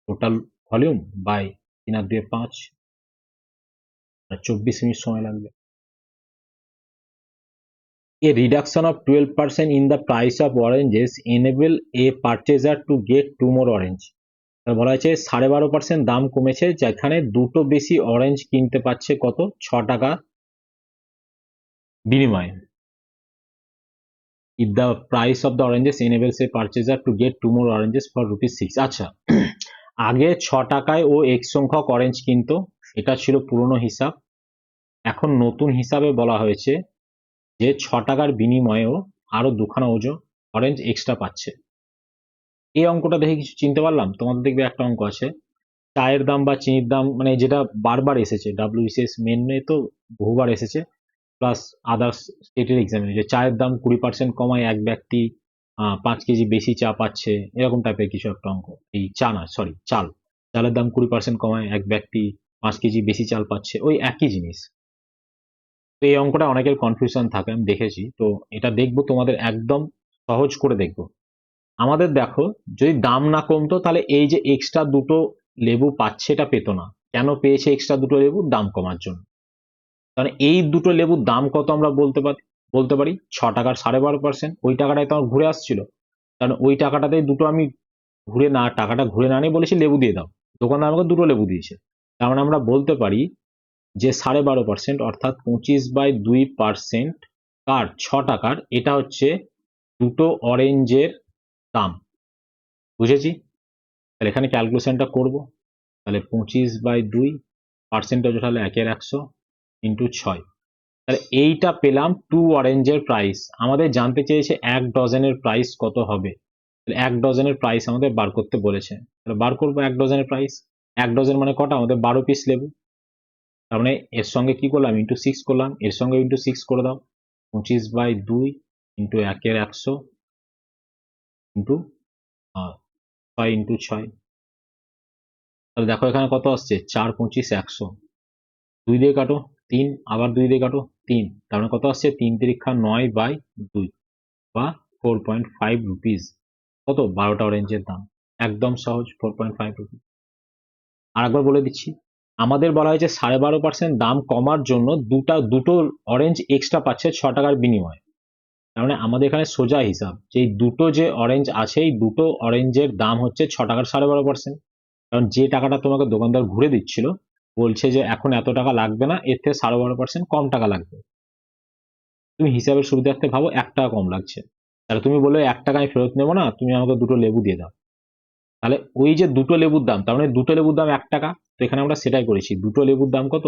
টোটাল ভলিউম বাই 3 আর 2 5, 24 মিনিট সময় লাগবে। A reduction of 12% in the price of oranges enable a purchaser to get 2 more orange. বলা হয়েছে 12.5% দাম কমেছে, যেখানে দুটো বেশি অরেঞ্জ কিনতে পাচ্ছে কত? 6 টাকা বিনিময়ে। If the price of the oranges enables a purchaser to get 2 more oranges for ₹6. আচ্ছা, আগে 6 টাকায় ও এক সংখ্যক অরেঞ্জ কিনতো, এটা ছিল পুরনো হিসাব। এখন নতুন হিসাবে বলা হয়েছে যে 6 টাকার বিনিময়েও আরো দুখানা অরেঞ্জ এক্সট্রা পাচ্ছে। এই অঙ্কটা দেখে কিছু চিনতে পারলাম? তোমাদের দেখবে একটা অঙ্ক আছে, চায়ের দাম বা চিনির দাম, মানে যেটা বারবার এসেছে WBCS মেনে তো বহুবার এসেছে, প্লাস আদার্স স্টেটের এক্সামে, যে চায়ের দাম 20% কমায় এক ব্যক্তি 5 কেজি বেশি চা পাচ্ছে, এরকম টাইপের কিছু একটা অঙ্ক। এই চা না, সরি, চালের দাম 20% কমায় এক ব্যক্তি 5 কেজি বেশি চাল পাচ্ছে, ওই একই জিনিস। তো এই অঙ্কটা অনেকের কনফিউশন থাকে, আমি দেখেছি, তো এটা দেখবো তোমাদের একদম সহজ করে দেখবো। আমাদের দেখো, যদি দাম না কমতো তাহলে এই যে এক্সট্রা দুটো লেবু পাচ্ছে এটা পেতো না। কেন পেয়েছে এক্সট্রা দুটো লেবু? দাম কমার জন্য। তাহলে এই দুটো লেবুর দাম কত আমরা বলতে পারি 6 টাকার 12.5%, ওই টাকাটাই তো আমার ঘুরে আসছিল। কারণ ওই টাকাটাতে দুটো আমি টাকাটা ঘুরে না নিয়ে বলেছি লেবু দিয়ে দাও, দোকানদার আমাকে দুটো লেবু দিয়েছে। তার মানে আমরা বলতে পারি যে 12.5% অর্থাৎ 25/2% কার 6 টাকার, এটা হচ্ছে দুটো অরেঞ্জের দাম। বুঝেছি? তাহলে এখানে ক্যালকুলেশনটা করব, তাহলে 25/2 পার্সেন্টেজ তাহলে 1/100 ইন্টু 6, তাহলে এইটা পেলাম 2 অরেঞ্জের প্রাইস। আমাদের জানতে চেয়েছে 1 ডজনের প্রাইস কত হবে, তাহলে 1 ডজনের প্রাইস আমাদের বার করতে বলেছে, তাহলে বার করবো 1 ডজনের প্রাইস। 1 ডজন মানে কটা? আমাদের 12 পিস লেবু। তার মানে এর সঙ্গে কি করলাম? ইন্টু 6 করলাম, এর সঙ্গে ইন্টু 6 করে দাও, 25/2 ইন্টু 1/100 ইন্টু 6 ইন্টু 6, তাহলে দেখো এখানে কত আসছে, 4 25 100, 2 দিয়ে কাটো 3, আবার 2 দিয়ে কাটো 3, তার মানে কত আসছে 3 তিরিক্ষা 9/2 বা 4.5 রুপিস। কত? 12টা অরেঞ্জের দাম। একদম সহজ, 4.5 রুপিস। আর একবার বলে দিচ্ছি, আমাদের বলা হয়েছে 12.5% দাম কমার জন্য দুটো অরেঞ্জ এক্সট্রা পাচ্ছে 6 টাকার বিনিময়ে। তার মানে আমাদের এখানে সোজা হিসাব, যে এই দুটো যে অরেঞ্জ আছে, এই দুটো অরেঞ্জের দাম হচ্ছে 6 টাকার 12.5%। কারণ যে টাকাটা তোমাকে দোকানদার ঘুরে দিচ্ছিল, বলছে যে এখন এত টাকা লাগবে না, এর থেকে 12.5% কম টাকা লাগবে। তুমি হিসাবের সুবিধার্থে ভাবো 1 টাকা কম লাগছে, তাহলে তুমি বললে 1 টাকা আমি ফেরত নেবো না, তুমি আমাকে দুটো লেবু দিয়ে দাও। তাহলে ওই যে দুটো লেবুর দাম, তার মানে দুটো লেবুর দাম 1 টাকা, তো এখানে আমরা সেটাই করেছি, দুটো লেবুর দাম কত,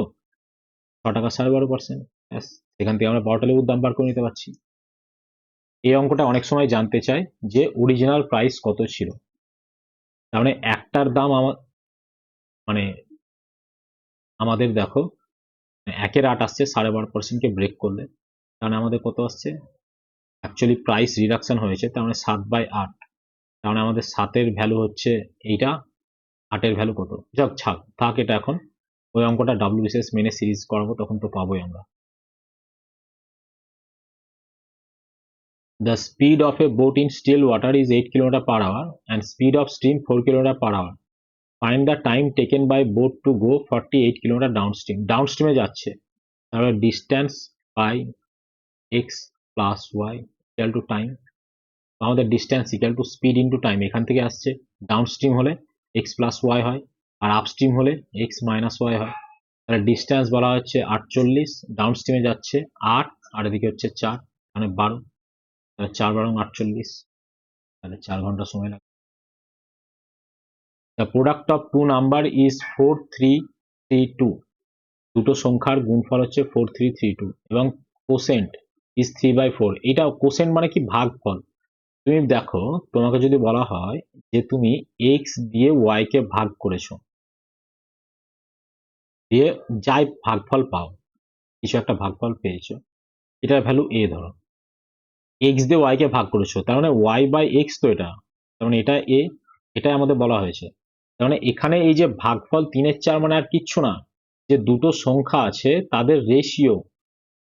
6 টাকা 12.5%। এখান থেকে আমরা 12টা লেবুর দাম বার করে নিতে পারছি। এই অঙ্কটা অনেক সময় জানতে চায় যে অরিজিনাল প্রাইস কত ছিল, তার মানে একটার দাম মানে আমাদের দেখো 1/8 আসছে 12.5% কে ব্রেক করলে, তাহলে আমাদের কত আসছে, অ্যাকচুয়ালি প্রাইস রিডাকশন হয়েছে, তার মানে 7/8, তার মানে আমাদের 7-এর ভ্যালু হচ্ছে এইটা, 8-এর ভ্যালু কত, যাক থাক এটা এখন, ওই অঙ্কটা WBCS মেনে সিরিজ করাবো তখন তো পাবোই আমরা। The speed of a boat in still water is 8 km/h and speed of steam 4 km/h. Find the time taken by boat to go 48 km downstream. Downstream এ যাচ্ছে, তাহলে distance by x plus y equal to time, আমাদের distance equal to speed into time এখান থেকে আসছে, ডাউনস্ট্রিম হলে x plus y হয় আর আপস্ট্রিম হলে x minus y হয়, তাহলে ডিস্টেন্স বলা হচ্ছে 48, ডাউনস্ট্রিমে যাচ্ছে 8 আর এদিকে হচ্ছে 4 মানে 12, তাহলে 4 12 48, তাহলে 4 ঘন্টা সময় লাগে। The product of two number is 4332, দুটো সংখ্যার গুণফল হচ্ছে 4332 এবং কোসেন্ট is 3/4। এটা কোসেন্ট মানে কি, ভাগফল। তুমি দেখো, তোমাকে যদি বলা হয় যে তুমি x দিয়ে y কে ভাগ করেছো, দিয়ে যাই ভাগফল পাও, কিছু একটা ভাগফল পেয়েছো, এটার ভ্যালু a ধরো, x দিয়ে y কে ভাগ করেছো, তার মানে y/x তো এটা, তার মানে এটা a, এটাই আমাদের বলা হয়েছে। তার মানে এখানে এই যে ভাগফল 3/4 মানে আর কিচ্ছু না, যে দুটো সংখ্যা আছে তাদের রেশিও,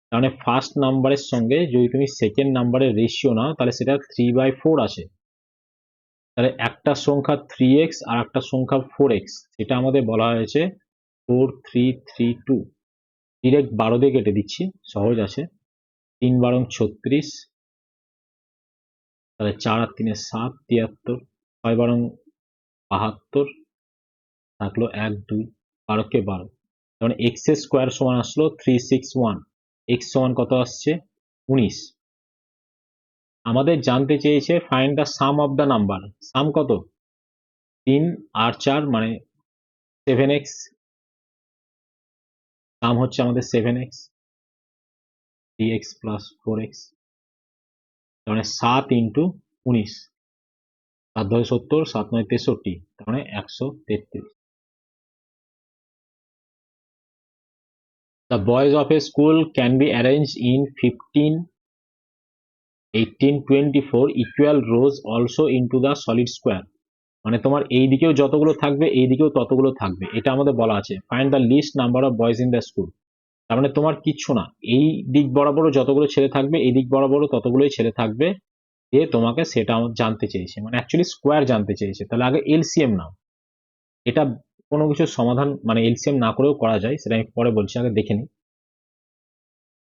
তার মানে ফার্স্ট নাম্বারের সঙ্গে যদি তুমি সেকেন্ড নাম্বারের রেশিও নাও তাহলে সেটা 3/4 আসে, তাহলে একটা সংখ্যা 3x আর একটা সংখ্যা 4x, সেটা আমাদের বলা হয়েছে 4332। ডিরেক্ট 12 দিয়ে কেটে দিচ্ছি, সহজ আছে, 3 12 36, তাহলে 4 আর 3 7 73, 6 12 72, থাকলো 1 2, 12 কে 12, তার মানে x এর স্কোয়ার সমান আসলো 361, x সমান কত আসছে 19। আমাদের জানতে চেয়েছে find the sum of the number, sum কত 3 আর 4 মানে 7x, সাম হচ্ছে আমাদের 7x, 3x plus 4x, তার মানে 7 ইন্টু 19, 7 2 70, 7 9 63, তার মানে 133। The boys of a school can be arranged in 15 18 24 equal rows also into the solid square, মানে তোমার এই দিকেও যতগুলো থাকবে এই দিকেও ততগুলো থাকবে, এটা আমাদের বলা আছে find the least number of boys in the school. তার মানে তোমার কিচ্ছু না, এই দিক বরাবরও যতগুলো ছেলে থাকবে এই দিক বরাবরও ততগুলোই ছেলে থাকবে, যে তোমাকে সেটা জানতে চেয়েছে, মানে অ্যাকচুয়ালি স্কোয়ার জানতে চেয়েছে। তাহলে আগে এলসিএম নাও, এটা কোনো কিছুর সমাধান মানে এলসিএম না করেও করা যায়, সেটা আমি পরে বলছি, আগে দেখে নিই।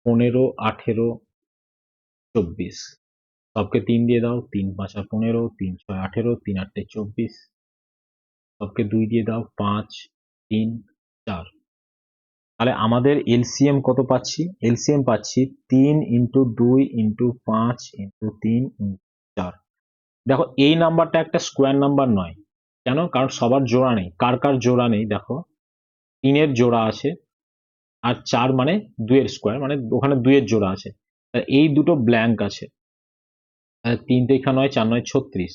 15 18 24, সবকে 3 দিয়ে দাও, 3 5 15, 3 6 18, 3 8 24, সবকে 2 দিয়ে দাও, 5 3 4, তাহলে আমাদের এলসিএম কত পাচ্ছি, এলসিএম পাচ্ছি 3 ইন্টু 2 ইন্টু 5 ইন্টু 3 ইন্টু 4। দেখো এই নাম্বারটা একটা স্কোয়ার নাম্বার নয়, কেন, কারণ সবার জোড়া নেই, কার কার জোড়া নেই দেখো, 3 এর জোড়া আছে আর 4 মানে 2 এর স্কোয়ার, মানে ওখানে 2 এর জোড়া আছে, এই দুটো ব্ল্যাঙ্ক আছে, 3 3 9 4 9 36,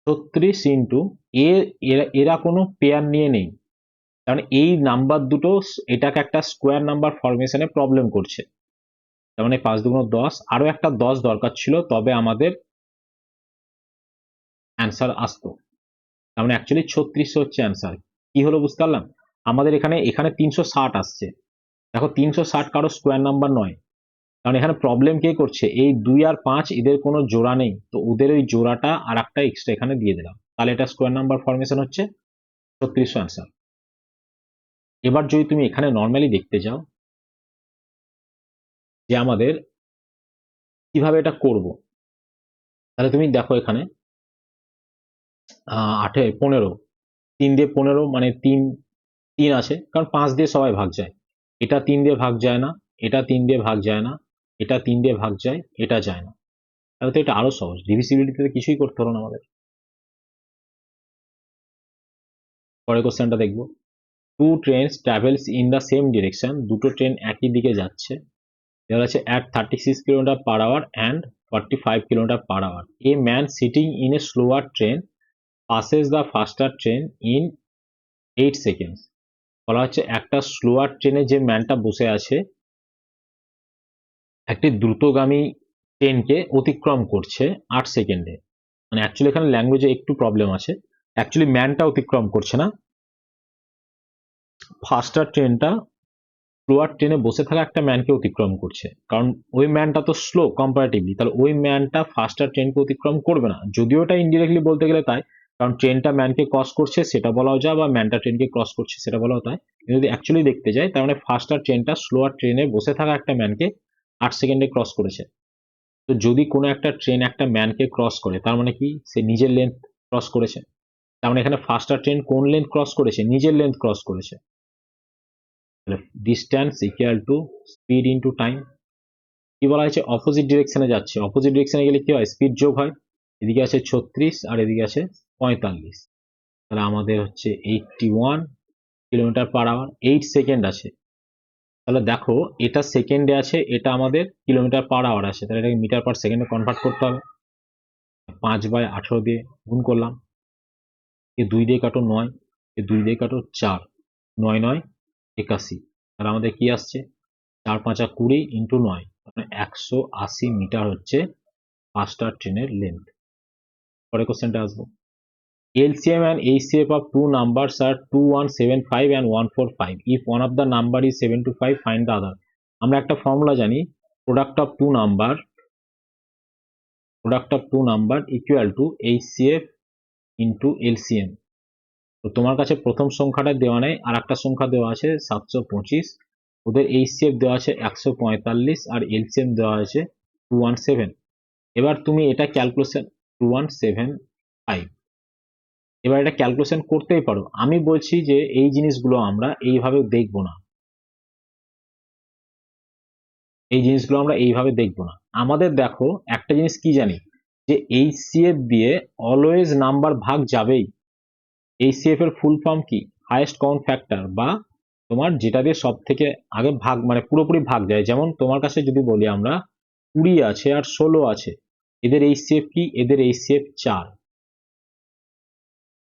36 ইন্টু এরা কোনো পেয়ার নিয়ে নেই, কারণ এই নাম্বার দুটো এটাকে একটা স্কোয়ার নাম্বার ফরমেশনে প্রবলেম করছে, তার মানে 5 2 10, আরো একটা 10 দরকার ছিল তবে আমাদের অ্যান্সার আসতো, তার মানে অ্যাকচুয়ালি 36 হচ্ছে অ্যান্সার। কি হলো বুঝতে পারলাম, আমাদের এখানে 360 আসছে, দেখো 360 কারো স্কোয়ার নাম্বার নয়, কারণ এখানে প্রবলেম কে করছে, এই 2 আর 5 এদের কোনো জোড়া নেই, তো ওদের ওই জোড়াটা আর একটা এক্সট্রা এখানে দিয়ে দিলাম, তাহলে এটা স্কোয়ার নাম্বার ফরমেশন হচ্ছে 36 অ্যান্সার। এবার যদি তুমি এখানে নর্মালি দেখতে যাও যে আমাদের কিভাবে এটা করব, তাহলে তুমি দেখো এখানে 15, 3 দিয়ে 15 মানে 3 3 আছে, কারণ 5 দিয়ে সবাই ভাগ যায়, এটা 3 দিয়ে ভাগ যায় না, এটা 3 দিয়ে ভাগ যায় না, এটা 3 দিয়ে ভাগ যায়, এটা যায় না, তাহলে তো এটা আরো সহজ, ডিভিসিবিলিটিতে কিছুই করতে হলো না আমাদের। পরের কোশ্চেনটা দেখবো। Two trains travels in the same direction, দুটো ট্রেন একই দিকে যাচ্ছে, দেওয়া আছে at 36 kilometre per hour and 45 kilometre per hour. A man sitting in a slower train passes the faster train in 8 seconds। বলা হচ্ছে একটা স্লোয়ার ট্রেনে যে ম্যানটা বসে আছে একটি দ্রুতগামী ট্রেনকে অতিক্রম করছে 8 সেকেন্ডে। মানে অ্যাকচুয়ালি এখানে ল্যাঙ্গুয়েজে একটু প্রবলেম আছে, অ্যাকচুয়ালি ম্যানটা অতিক্রম করছে না, ফাস্টার ট্রেনটা স্লোয়ার ট্রেনে বসে থাকা একটা ম্যানকে অতিক্রম করছে, কারণ ওই ম্যানটা তো স্লো কম্পারেটিভলি, তাহলে ওই ম্যানটা ফাস্টার ট্রেনকে অতিক্রম করবে না, যদিও এটা ইনডিরেক্টলি বলতে গেলে তাই, কারণ ট্রেনটা ম্যানকে ক্রস করছে সেটা বলাও যায়, বা ম্যানটা ট্রেনকে ক্রস করছে সেটা বলাও তাই। যদি অ্যাকচুয়ালি দেখতে যাই, তার মানে ফাস্টার ট্রেনটা স্লোয়ার ট্রেনে বসে থাকা একটা ম্যানকে 8 সেকেন্ডে ক্রস করেছে। তো যদি কোনো একটা ট্রেন একটা ম্যানকে ক্রস করে, তার মানে কি সে নিজের লেন্থ ক্রস করেছে, তার মানে এখানে ফাস্টার ট্রেন কোন লেন্থ ক্রস করেছে, নিজের লেন্থ ক্রস করেছে। Distance equal to speed into time. কি বলা হয়েছে, অপোজিট ডিরেকশনে যাচ্ছে, অপোজিট ডিরেকশনে গেলে কি হয়, স্পিড যোগ হয়, এদিকে আছে 36 আর এদিকে আছে 45, তাহলে আমাদের হচ্ছে 81 কিলোমিটার পার আওয়ার, 8 সেকেন্ড আছে। তাহলে দেখো এটা সেকেন্ডে আছে, এটা আমাদের কিলোমিটার পার আওয়ার আছে, তাহলে এটাকে মিটার পার সেকেন্ডে কনভার্ট করতে হবে। 5/18 দিয়ে গুণ করলাম, এ 2 দিয়ে কাটো 9, এ 2 দিয়ে কাটো 4, 9 9 81, তাহলে আমাদের কি আসছে 4 5 20 ইন্টু 9, মানে 180 মিটার হচ্ছে ফাস্টার ট্রেনের লেন্থ। পরের কোশ্চেনটা আসবো। LCM and HCF of two numbers are 2175 and 145. If one of the number is 725, find the other. আমরা একটা ফর্মুলা জানি, product of two number equal to HCF into LCM। তো তোমার কাছে প্রথম সংখ্যাটা দেওয়া নেই, আর একটা সংখ্যা দেওয়া আছে 725, ওদের HCF দেওয়া আছে 145 আর LCM দেওয়া আছে 217। এবার তুমি এটা ক্যালকুলেশন 2175, এবার এটা ক্যালকুলেশন করতেই পারো। আমি বলছি যে এই জিনিসগুলো আমরা এইভাবে দেখবো না, এই জিনিসগুলো আমরা এইভাবে দেখবো না। আমাদের দেখো একটা জিনিস কি জানি, যে HCF দিয়ে অলওয়েজ নাম্বার ভাগ যাবেই। HCF এর ফুল ফর্ম কি, হাইয়েস্ট কমন ফ্যাক্টর, বা তোমার যেটা দিয়ে সব থেকে আগে ভাগ মানে পুরোপুরি ভাগ যায়। যেমন তোমার কাছে যদি বলি আমরা 20 আছে আর 16 আছে, এদের HCF কি, এদের HCF 4।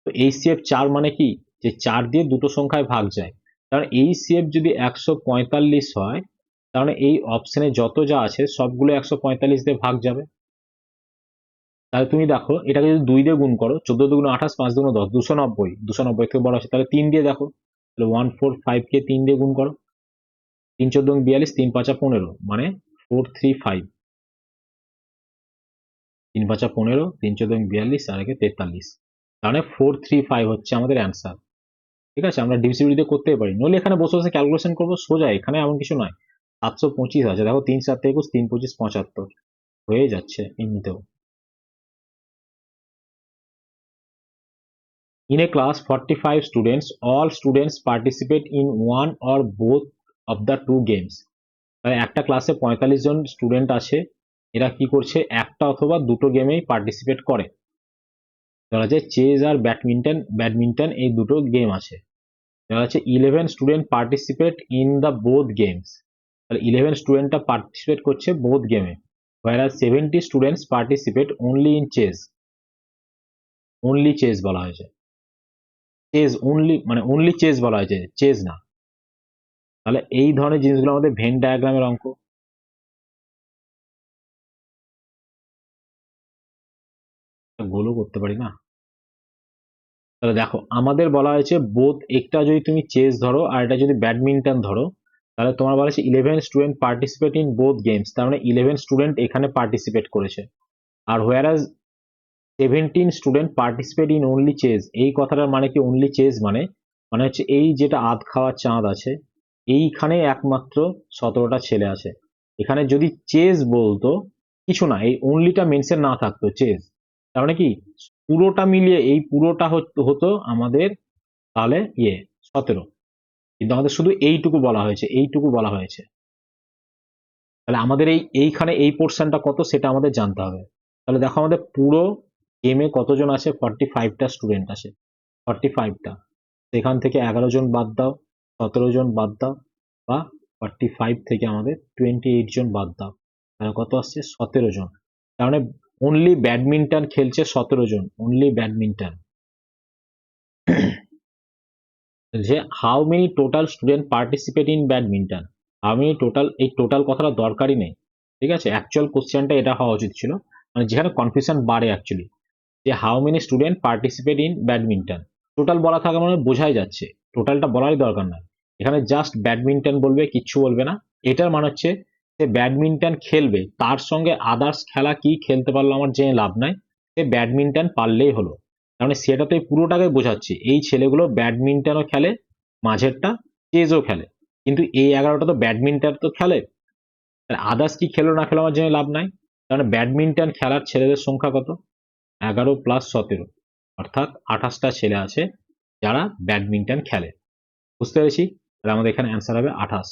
তো HCF 4 মানে কি, যে 4 দিয়ে দুটো সংখ্যায় ভাগ যায়। কারণ HCF যদি 145 হয়, তাহলে এই অপশনে যত যা আছে সবগুলো 145 দিয়ে ভাগ যাবে। তাহলে তুমি দেখো এটাকে যদি 2 দিয়ে গুণ করো, 14 দুগুণ 28, 5 দুগুণ 10, 290, 290 থেকে বড় আছে, তাহলে 3 দিয়ে দেখো, তাহলে 145 কে 3 দিয়ে গুণ করো, 3 14 42, 3 5 15, মানে 435, 3 5 15, 3 14 42 আর একে 43, তাহলে 435 হচ্ছে আমাদের অ্যান্সার। ঠিক আছে, আমরা ডিভিসিবিলিটি করতেই পারি, নইলে এখানে বসে বসে ক্যালকুলেশন করবো সোজা, এখানে এমন কিছু নয়। 725 আছে, দেখো 3 7 21, 3 25 75 হয়ে যাচ্ছে এমনিতেও। In a class 45 students, all students participate in one or both of the two games। তাহলে একটা ক্লাসে 45 জন স্টুডেন্ট আছে, এরা কি করছে, একটা অথবা দুটো গেমেই পার্টিসিপেট করে। ধরা যায় চেস আর ব্যাডমিন্টন এই দুটো গেম আছে। ধরা যাচ্ছে 11 student participate in the both games, তাহলে 11 স্টুডেন্টটা পার্টিসিপেট করছে বোথ গেমে। whereas 70 students participate only in chess, only chess বলা হয়েছে, চেস অনলি মানে অনলি চেস বলা হয়েছে, চেস না। তাহলে এই ধরনের জিনিসগুলো আমাদের ভেন ডায়াগ্রামের অঙ্ক। গোলও করতে পারি না। তাহলে দেখো আমাদের বলা হয়েছে বোথ, একটা যদি তুমি চেস ধরো আর এটা যদি ব্যাডমিন্টন ধরো, তাহলে তোমার বলা হয়েছে 11 student participate in both games, তার মানে 11 স্টুডেন্ট এখানে পার্টিসিপেট করেছে। আর whereas 17 student participate in only chess, এই কথাটার মানে কি, অনলি চেস মানে মানে হচ্ছে এই যেটা আধ খাওয়া চাঁদ আছে, এইখানে একমাত্র 17টা ছেলে আছে। এখানে যদি চেস বলতো কিছু না, এই অনলিটা মেনশন না থাকতো চেস, তার মানে কি পুরোটা মিলিয়ে এই পুরোটা হতো আমাদের তাহলে 17, কিন্তু আমাদের শুধু এইটুকু বলা হয়েছে, এইটুকু বলা হয়েছে। তাহলে আমাদের এইখানে এই পোর্শনটা কত সেটা আমাদের জানতে হবে। তাহলে দেখো আমাদের পুরো গেমে কতজন আছে, 45টা স্টুডেন্ট আছে, 45টা, সেখান থেকে 11 জন বাদ দাও, 17 জন বাদ দাও, বা 45 থেকে আমাদের 28 জন বাদ দাও, তাহলে কত আসছে 17 জন। তার মানে অনলি ব্যাডমিন্টন খেলছে 17 জন, অনলি ব্যাডমিন্টন। যে how many total student participate in badminton, how many total, এই টোটাল কথাটা দরকারই নেই, ঠিক আছে, অ্যাকচুয়াল কোশ্চেনটা এটা হওয়া উচিত ছিল, মানে যেখানে কনফিউশন বাড়ে অ্যাকচুয়ালি, যে how many student participate in badminton, total বলা থাকা মানে বোঝাই যাচ্ছে, টোটালটা বলারই দরকার না, এখানে জাস্ট ব্যাডমিন্টন বলবে, কিচ্ছু বলবে না। এটার মানে হচ্ছে সে ব্যাডমিন্টন খেলবে, তার সঙ্গে আদার্স খেলা কি খেলতে পারলো আমার জেনে লাভ নাই, সে ব্যাডমিন্টন পারলেই হলো। তার মানে সেটা তো এই পুরোটাকে বোঝাচ্ছে, এই ছেলেগুলো ব্যাডমিন্টনও খেলে, মাঝেরটা চেজও খেলে, কিন্তু এই 11টা তো ব্যাডমিন্টন তো খেলে, আদার্স কি খেলো না খেলো আমার জেনে লাভ নাই। কারণ ব্যাডমিন্টন খেলার ছেলেদের সংখ্যা কত, 11 প্লাস 17, অর্থাৎ 28টা ছেলে আছে যারা ব্যাডমিন্টন খেলে। বুঝতে পেরেছি? তাহলে আমাদের এখানে অ্যান্সার হবে 28।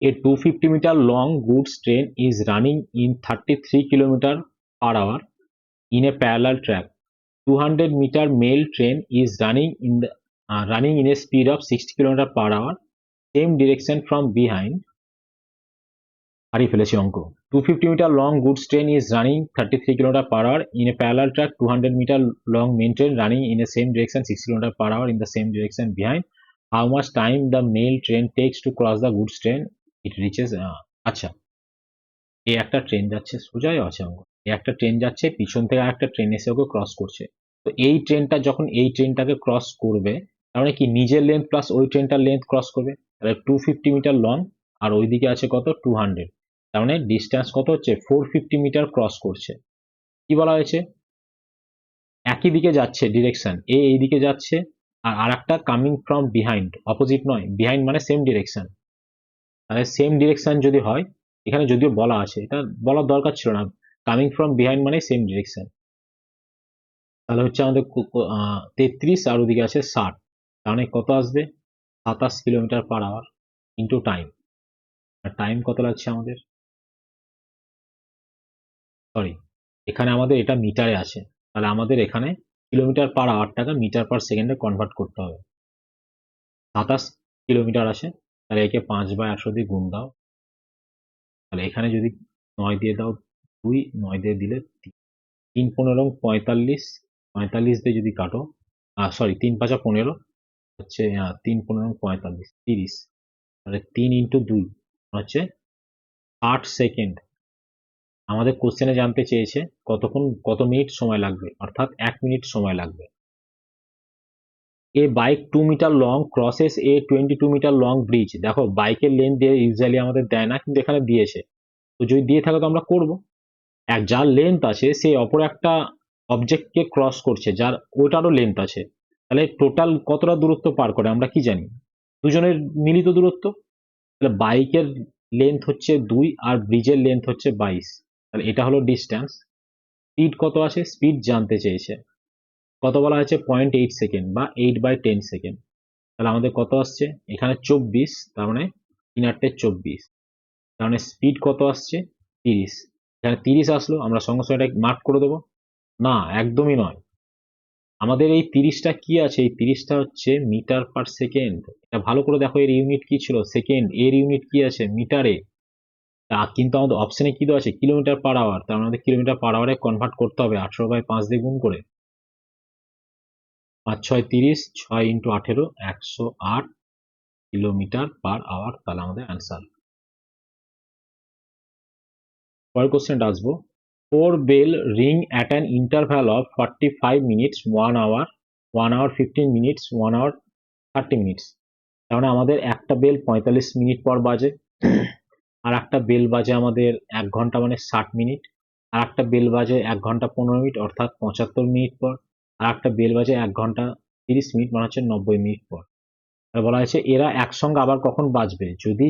A 250-meter long goods train is running in 33 km/h in a parallel track. 200-meter mail train is running in a speed of 60 km/h, same direction from behind. হারিয়ে ফেলেছি অঙ্ক। 250-meter long goods train is running 33 km/h in a parallel track. 200-meter long main train running in the same direction 60 km/h in the same direction behind. How much time the mail train takes to cross the goods train? It reaches. আচ্ছা, এই একটা ট্রেন যাচ্ছে, সোজাই আছে অঙ্ক। এই একটা ট্রেন যাচ্ছে, পিছন থেকে আরেকটা ট্রেন এসে ওকে ক্রস করছে। তো এই ট্রেনটা যখন এই ট্রেনটাকে ক্রস করবে, তার মানে কি নিজের লেন্থ প্লাস ওই ট্রেনটার লেন্থ ক্রস করবে, তাহলে 250 মিটার লং, আর ওইদিকে আছে কত 200, তার মানে ডিস্টেন্স কত হচ্ছে 450 মিটার ক্রস করছে। কি বলা হয়েছে, একই দিকে যাচ্ছে ডিরেকশন, এই দিকে যাচ্ছে, আর আরেকটা কামিং ফ্রম বিহাইন্ড, অপোজিট নয়, বিহাইন্ড মানে সেম ডিরেকশন। তাহলে সেম ডিরেকশন যদি হয়, এখানে যদিও বলা আছে, এটা বলার দরকার ছিল না, কামিং ফ্রম বিহাইন্ড মানে সেম ডিরেকশন, তাহলে হচ্ছে আমাদের 33 আর ওদিকে আছে 60, তার মানে কত আসবে 27 km/h ইন্টু টাইম। আর টাইম কত লাগছে আমাদের, সরি, এখানে আমাদের এটা মিটারে আছে, তাহলে আমাদের এখানে km/h মিটার পার সেকেন্ডে কনভার্ট করতে হবে। 27 কিলোমিটার আসে, তাহলে একে 5/100 দিয়ে গুণ দাও, তাহলে এখানে যদি 9 দিয়ে দাও 2, 9 দিয়ে দিলে 3 15 45, 45 দিয়ে যদি কাটো, সরি 3 5 15 হচ্ছে, 3 15 45 30, তাহলে 3 ইন্টু 2 হচ্ছে 60 সেকেন্ড। আমাদের কোশ্চেনে জানতে চেয়েছে কত মিনিট সময় লাগবে, অর্থাৎ 1 মিনিট সময় লাগবে। এ বাইক 2 মিটার লং ক্রসেস এ 22 মিটার লং ব্রিজ, দেখো বাইকের লেন্থ দিয়ে ইউজুয়ালি আমাদের দেয় না, কিন্তু এখানে দিয়েছে, তো যদি দিয়ে থাকে তো আমরা করবো। যার লেন্থ আছে সে অপর একটা অবজেক্টকে ক্রস করছে যার ওইটারও লেন্থ আছে, তাহলে টোটাল কতটা দূরত্ব পার করে আমরা কি জানি, দুজনের মিলিত দূরত্ব, তাহলে বাইকের লেন্থ হচ্ছে 2 আর ব্রিজের লেন্থ হচ্ছে 22, তাহলে এটা হলো ডিস্টেন্স। স্পিড কত আছে, স্পিড জানতে চেয়েছে, কত বলা হয়েছে 0.8 সেকেন্ড বা 8/10 সেকেন্ড, তাহলে আমাদের কত আসছে এখানে 24, তার মানে 3/24, তার মানে স্পিড কত আসছে 30, এখানে 30 আসলো, আমরা সঙ্গে সঙ্গে এটা মার্ক করে দেবো, না একদমই নয়, আমাদের এই 30টা কি আছে, এই 30টা হচ্ছে মিটার পার সেকেন্ড, এটা ভালো করে দেখো, এর ইউনিট কি ছিল সেকেন্ড, এর ইউনিট কি আছে মিটারে, কিন্তু আমাদের অপশনে কি দেওয়া আছে km/h, তার আমাদের km/h কনভার্ট করতে হবে 18/5 দিয়ে গুণ করে, 5 6 30, 6 ইন্টু 18 108 km/h, তাহলে আমাদের অ্যান্সার। পরের কোশ্চেনটা আসবো, 4 bell ring at an interval of 45 minutes, 1 hour, 1 hour 15 minutes, 1 hour 30 minutes, তার মানে আমাদের একটা বেল 45 মিনিট পর বাজে, আর একটা বেল বাজে আমাদের 1 ঘন্টা মানে 60 মিনিট, আর একটা বেল বাজে 1 ঘন্টা 15 মিনিট অর্থাৎ 75 মিনিট পর, আর একটা বেল বাজে 1 ঘন্টা 30 মিনিট মানে হচ্ছে 90 মিনিট পর। বলা হয়েছে এরা একসঙ্গে আবার কখন বাজবে, যদি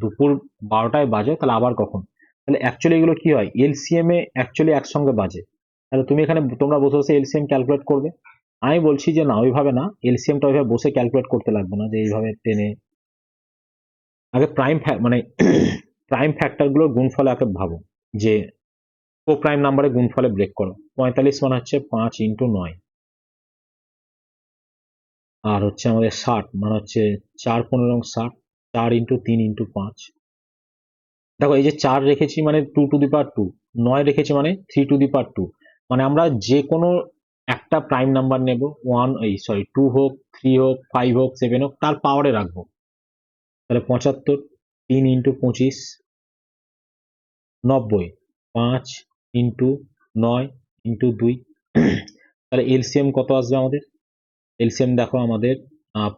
দুপুর 12টায় বাজে তাহলে আবার কখন, তাহলে অ্যাকচুয়ালি এগুলো কি হয় এলসিএম এ অ্যাকচুয়ালি একসঙ্গে বাজে, তাহলে তুমি এখানে তোমরা বসে বসে এলসিএম ক্যালকুলেট করবে, আমি বলছি যে না ওইভাবে না, এলসিএমটা ওইভাবে বসে ক্যালকুলেট করতে লাগবে না, যে এইভাবে টেনে আগে মানে প্রাইম ফ্যাক্টরগুলোর গুণফল আগে ভাবো, যে কো প্রাইম নাম্বারে গুণফলে ব্রেক করো। 45 মানে হচ্ছে 5 ইন্টু 9, আর হচ্ছে আমাদের 60 মানে হচ্ছে 4 15 60, 4 ইন্টু 3 ইন্টু 5। দেখো এই যে 4 রেখেছি মানে 2 টু দি পাওয়ার 2, 9 রেখেছি মানে 3 টু দি পাওয়ার 2। মানে আমরা যে কোনো একটা প্রাইম নাম্বার নেব, 2 হোক, 3 হোক, 5 হোক, 7 হোক, তার পাওয়ারে রাখবো। তাহলে 75, 3 ইন্টু 25, 90, 5 ইন্টু 9 ইন্টু 2। তাহলে এলসিএম কত আসবে আমাদের? এলসিএম দেখো আমাদের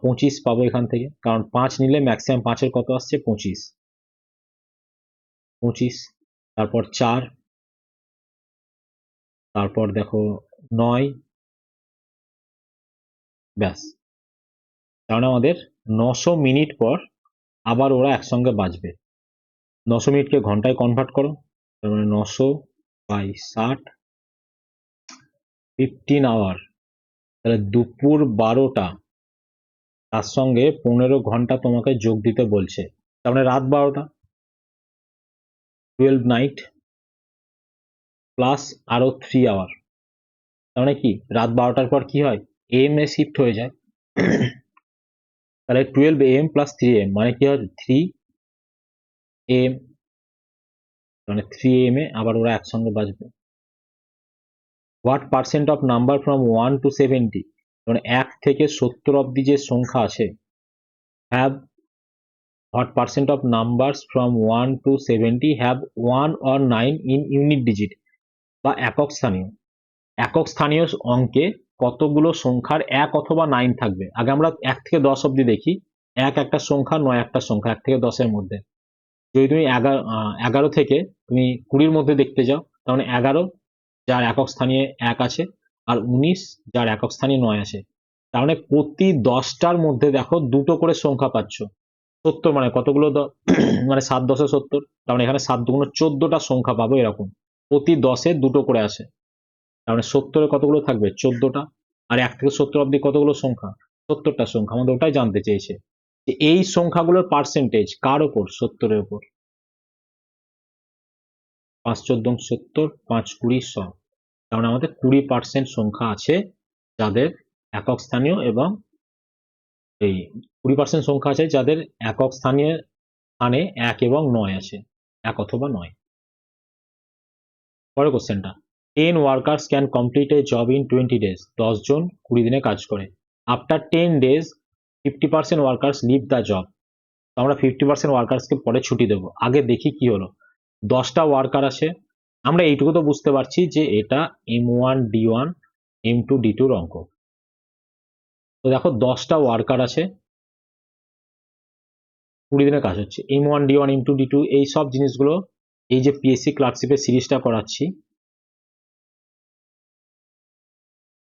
25 পাবো এখান থেকে, কারণ 5 নিলে ম্যাক্সিমাম 5-এর কত আসছে? 25। তারপর 4, তারপর দেখো 9, ব্যাস। কারণ আমাদের 900 মিনিট পর আবার ওরা একসঙ্গে বাজবে। 900 মিনিটকে ঘন্টায় কনভার্ট করো, তার মানে 900 বাই 60, 15 আওয়ার। তাহলে দুপুর 12টা, তার সঙ্গে 15 ঘন্টা তোমাকে যোগ দিতে বলছে, তার মানে রাত 12টা, 12 নাইট প্লাস আরো 3 আওয়ার। তার মানে কি রাত 12টার পর কি হয়? এম এ শিফট হয়ে যায়। তাহলে 12 AM প্লাস 3 AM মানে কি হয়? 3 AM, মানে 3 AM এ আবার ওরা একসঙ্গে বাজবে। What percent of number from 1 to 70, মানে 1 থেকে 70 অব্দি যে সংখ্যা আছে, have what percent of numbers from 1 to 70 have 1 or 9 in unit digit, বা একক স্থানীয়। একক স্থানীয় অঙ্কে কতগুলো সংখ্যার 1 অথবা 9 থাকবে? আগে আমরা 1 থেকে 10 অব্দি দেখি। 1 একটা সংখ্যা, 9 একটা সংখ্যা, 1 থেকে 10 এর মধ্যে। যদি তুমি 11 থেকে তুমি 20-র মধ্যে দেখতে যাও, তার মানে 11 যার একক স্থানীয় 1 আছে, আর 19 যার একক স্থানীয় 9 আছে। তার মানে প্রতি 10টার মধ্যে দেখো দুটো করে সংখ্যা পাচ্ছ। 70 মানে কতগুলো? মানে 7 10 70, তার মানে এখানে 7 দুগুণ 14টা সংখ্যা পাবো এরকম। প্রতি 10-এ দুটো করে আসে, তার মানে 70-এ কতগুলো থাকবে? 14টা। আর 1 থেকে 70 অব্দি কতগুলো সংখ্যা? 70টা সংখ্যা। আমাদের ওটাই জানতে চেয়েছে, যে এই সংখ্যাগুলোর পার্সেন্টেজ কার ওপর? 70-এর ওপর। 5 14 70, 5 20 100। তার মানে আমাদের 20% সংখ্যা আছে যাদের একক স্থানীয়, এবং এই 20% সংখ্যা আছে যাদের একক স্থানীয় স্থানে 1 এবং 9 আছে, 1 অথবা 9। পরের কোশ্চেনটা, 10 workers can complete a job in 20 days, 10 জন 20 দিনে কাজ করে। After 10 days 50% workers leave the job. তো আমরা 50% ওয়ার্কার্সকে পরে ছুটি দেবো। আগে দেখি কি হলো। 10টা ওয়ার্কার আছে, আমরা এইটুকু তো বুঝতে পারছি যে এটা M1 D1 M2 D2 অঙ্ক। তো দেখো 10টা ওয়ার্কার আছে, 20 দিনে কাজ হচ্ছে। M1 D1 M2 D2 এই সব জিনিসগুলো, এই যে পিএসসি ক্লার্কশিপের সিরিজটা করাচ্ছি,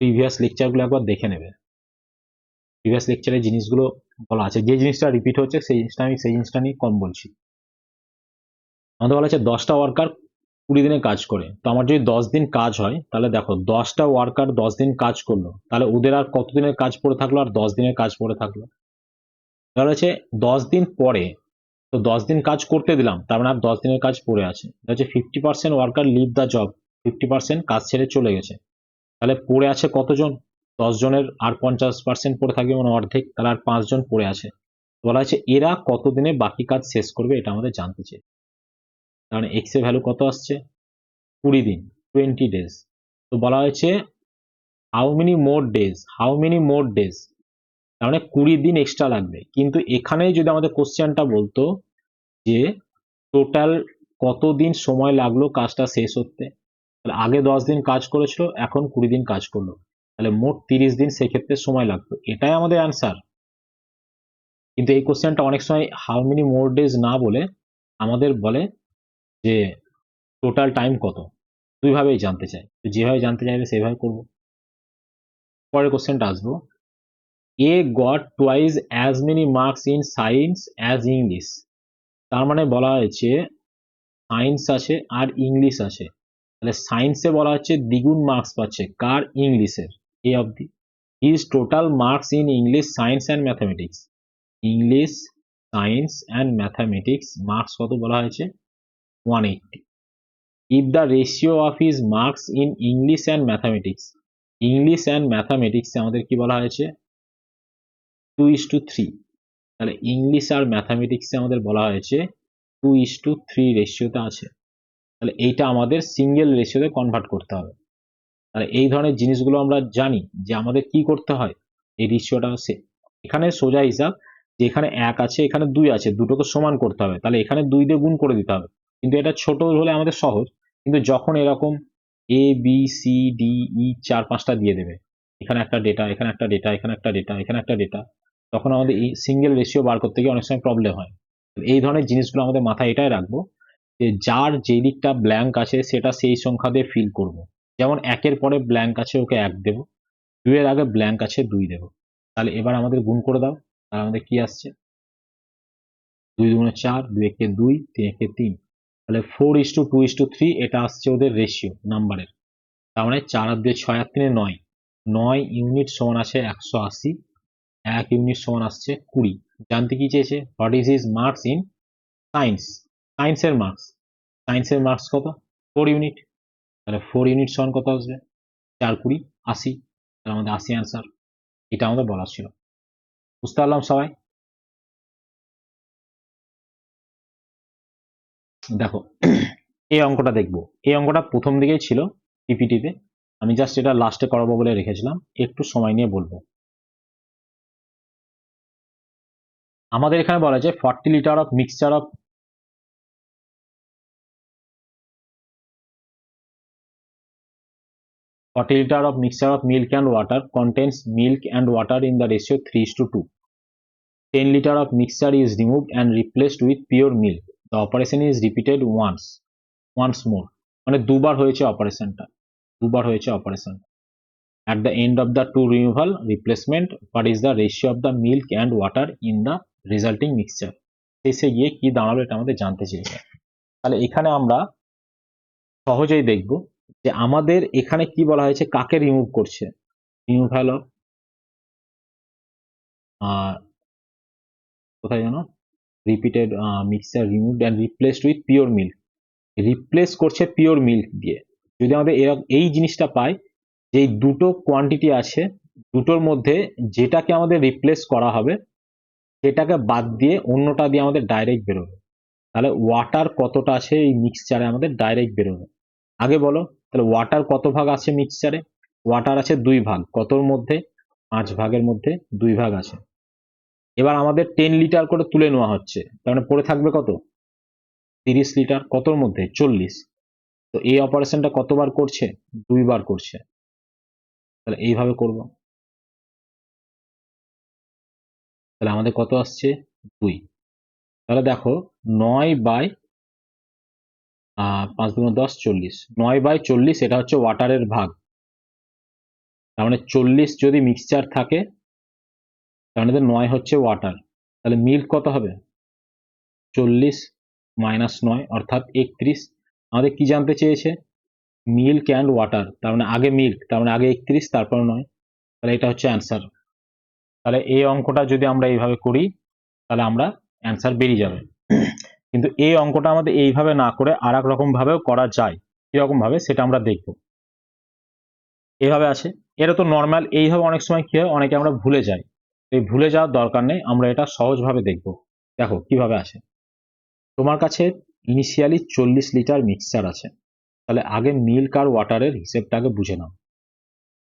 প্রিভিয়াস লেকচারগুলো একবার দেখে নেবে। প্রিভিয়াস লেকচারে জিনিসগুলো বলা আছে, যে জিনিসটা রিপিট হচ্ছে সেই জিনিসটা নিয়ে কম বলছি। আমাদের বলা আছে 10টা ওয়ার্কার 20 দিনে কাজ করে। তো আমার যদি 10 দিন কাজ হয়, তাহলে দেখো 10টা ওয়ার্কার 10 দিন কাজ করলো, তাহলে ওদের আর কত দিনের কাজ পড়ে থাকলো? আর 10 দিনের কাজ পড়ে থাকলো। তাহলে হচ্ছে 10 দিন পরে, তো 10 দিন কাজ করতে দিলাম, তার মানে আর 10 দিনের কাজ পড়ে আছে। হচ্ছে 50% ওয়ার্কার লিভ দ্য জব, 50% কাজ ছেড়ে চলে গেছে। তাহলে পড়ে আছে কতজন? 10 জনের আর 50% পড়ে থাকবে, মানে অর্ধেক। তাহলে আর 5 জন পড়ে আছে। বলা হচ্ছে এরা কতদিনে বাকি কাজ শেষ করবে, এটা আমাদের জানতে চাই। কারণ এক্স এর ভ্যালু কত আসছে? 20 দিন, 20 ডেজ। তো বলা হয়েছে হাউ মেনি মোর ডেজ, তার মানে 20 দিন এক্সট্রা লাগবে। কিন্তু এখানে যদি আমাদের কোশ্চেনটা বলতো যে টোটাল কতদিন সময় লাগলো কাজটা শেষ হতে, তাহলে আগে 10 দিন কাজ করেছিল, এখন 20 দিন কাজ করলো, তাহলে মোট 30 দিন সেক্ষেত্রে সময় লাগতো। এটাই আমাদের অ্যান্সার। কিন্তু এই কোশ্চেনটা অনেক সময় হাউ মেনি মোর ডেজ না বলে আমাদের বলে যে টোটাল টাইম কত। দুইভাবেই জানতে চাই, তো যেভাবে জানতে চাইবে সেইভাবে করবো। পরের কোশ্চেনটা আসবো, A got twice as many marks in science as English. তার মানে বলা হয়েছে সায়েন্স আছে আর ইংলিশ আছে, তাহলে সায়েন্সে বলা হচ্ছে দ্বিগুণ মার্কস পাচ্ছে, কার? ইংলিশের। এ অবধি। His total marks in English, science and mathematics, English science and mathematics marks কত বলা হয়েছে 180। If the ratio of his marks in English and mathematics, English and ম্যাথামেটিক্সে আমাদের কি বলা হয়েছে 2:3। তাহলে ইংলিশ আর ম্যাথামেটিক্সে আমাদের বলা হয়েছে 2:3 রেশিওতে আছে। তাহলে এইটা আমাদের সিঙ্গেল রেশিওতে কনভার্ট করতে হবে। তাহলে এই ধরনের জিনিসগুলো আমরা জানি যে আমাদের কি করতে হয়, এই রেশিওটা এখানে সোজা হিসাব যে এখানে 1 আছে এখানে 2 আছে, দুটোকে সমান করতে হবে, তাহলে এখানে 2 দিয়ে গুণ করে দিতে হবে। কিন্তু এটা ছোট হলে আমাদের সহজ, কিন্তু যখন এরকম এ বি সি ডি ই 4-5টা দিয়ে দেবে, এখানে একটা ডেটা এখানে একটা ডেটা এখানে একটা ডেটা এখানে একটা ডেটা, তখন আমাদের এই সিঙ্গেল রেশিও বার করতে গিয়ে অনেক সময় প্রবলেম হয়। এই ধরনের জিনিসগুলো আমাদের মাথায় এটাই রাখবো যে যার যে দিকটা ব্ল্যাঙ্ক আছে সেটা সেই সংখ্যা দিয়ে ফিল করব। যেমন 1-এর পরে ব্ল্যাঙ্ক আছে ওকে 1 দেব, 2-এর আগে ব্ল্যাঙ্ক আছে 2 দেব। তাহলে এবার আমাদের গুণ করে দাও, তাহলে আমাদের কি আসছে 2 দুগুণে 4, 2 একে 2, 3 একে 3, তাহলে 4:2:3 এটা আসছে ওদের রেশিও নাম্বারের। তার মানে 4 আর 2 6 আর 3 9, 9 ইউনিট সমান আছে 180, 1 ইউনিট সমান আসছে 20। জানতে কি চেয়েছে what is his marks in science, সায়েন্সের মার্কস, সায়েন্সের মার্কস কত 4 ইউনিট, তাহলে 4 ইউনিট সমান কত আসবে 4 20 80, তাহলে আমাদের 80 অ্যান্সার। এটা আমাদের বলা ছিল। বুঝতে পারলাম সবাই? দেখো এই অঙ্কটা দেখবো, এই অঙ্কটা প্রথম দিকেই ছিল পিপিটিতে, আমি জাস্ট এটা লাস্টে করাবো বলে রেখেছিলাম, একটু সময় নিয়ে বলবো। আমাদের এখানে বলা যায় 40 litre of mixture of 40 liter of mixture of milk and water contains milk and water in the ratio 3:2. 10 liter of mixture is removed and replaced with pure milk. The operation is repeated once more. মানে দুবার হয়েছে অপারেশনটা, দুবার হয়েছে operation. At the end of the two removal replacement, what is the ratio of the milk and water in the resulting mixture? শেষে গিয়ে কি দাঁড়ালো এটা আমাদের জানতে চেয়েছে। তাহলে এখানে আমরা সহজেই দেখব যে আমাদের এখানে কি বলা হয়েছে, কাকে রিমুভ করছে, রিমুভাল অফ কোথায় জানো repeated mixture removed and replaced with pure milk, replace করছে পিওর মিল্ক দিয়ে। যদি আমাদের এই জিনিসটা পাই যে এই দুটো কোয়ান্টিটি আছে, দুটোর মধ্যে যেটাকে আমাদের রিপ্লেস করা হবে সেটাকে বাদ দিয়ে অন্যটা দিয়ে আমাদের ডাইরেক্ট বেরোবে, তাহলে ওয়াটার কতটা আছে এই মিক্সচারে আমাদের ডাইরেক্ট বেরোবে। আগে বলো তাহলে ওয়াটার কত ভাগ আছে মিক্সচারে, ওয়াটার আছে 2 ভাগ, কতর মধ্যে 5 ভাগের মধ্যে 2 ভাগ আছে। এবার আমাদের 10 লিটার করে তুলে নেওয়া হচ্ছে, তার মানে পড়ে থাকবে কত 30 লিটার, কতর মধ্যে 40। তো এই অপারেশনটা কতবার করছে 2 বার করছে, তাহলে এইভাবে করব, তাহলে আমাদের কত আসছে 2। তাহলে দেখো 9/5 × 10 40, 9/40 এটা হচ্ছে ওয়াটারের ভাগ, তার মানে 40 যদি মিক্সচার থাকে তার মানে 9 হচ্ছে ওয়াটার, তাহলে মিল্ক কত হবে 40 - 9 অর্থাৎ 31। আমাদের কি জানতে চেয়েছে মিল্ক অ্যান্ড ওয়াটার, তার মানে আগে মিল্ক, তার মানে আগে 31 তারপর 9, তাহলে এটা হচ্ছে অ্যান্সার। তাহলে এই অঙ্কটা যদি আমরা এইভাবে করি তাহলে আমরা অ্যান্সার বেরিয়ে যাবে। কিন্তু এই অঙ্কটা আমাদের এইভাবে না করে আর এক রকম ভাবেও করা যায়, কিরকম ভাবে সেটা আমরা দেখব। এইভাবে আছে, এটা তো নর্মাল, এইভাবে অনেক সময় কি হয় অনেকে আমরা ভুলে যাই, এই ভুলে যাওয়ার দরকার নেই, আমরা এটা সহজভাবে দেখব। দেখো কিভাবে আছে, তোমার কাছে ইনিশিয়ালি 40 লিটার মিক্সচার আছে, তাহলে আগে মিল্ক আর ওয়াটারের হিসেবটা আগে বুঝে নাও।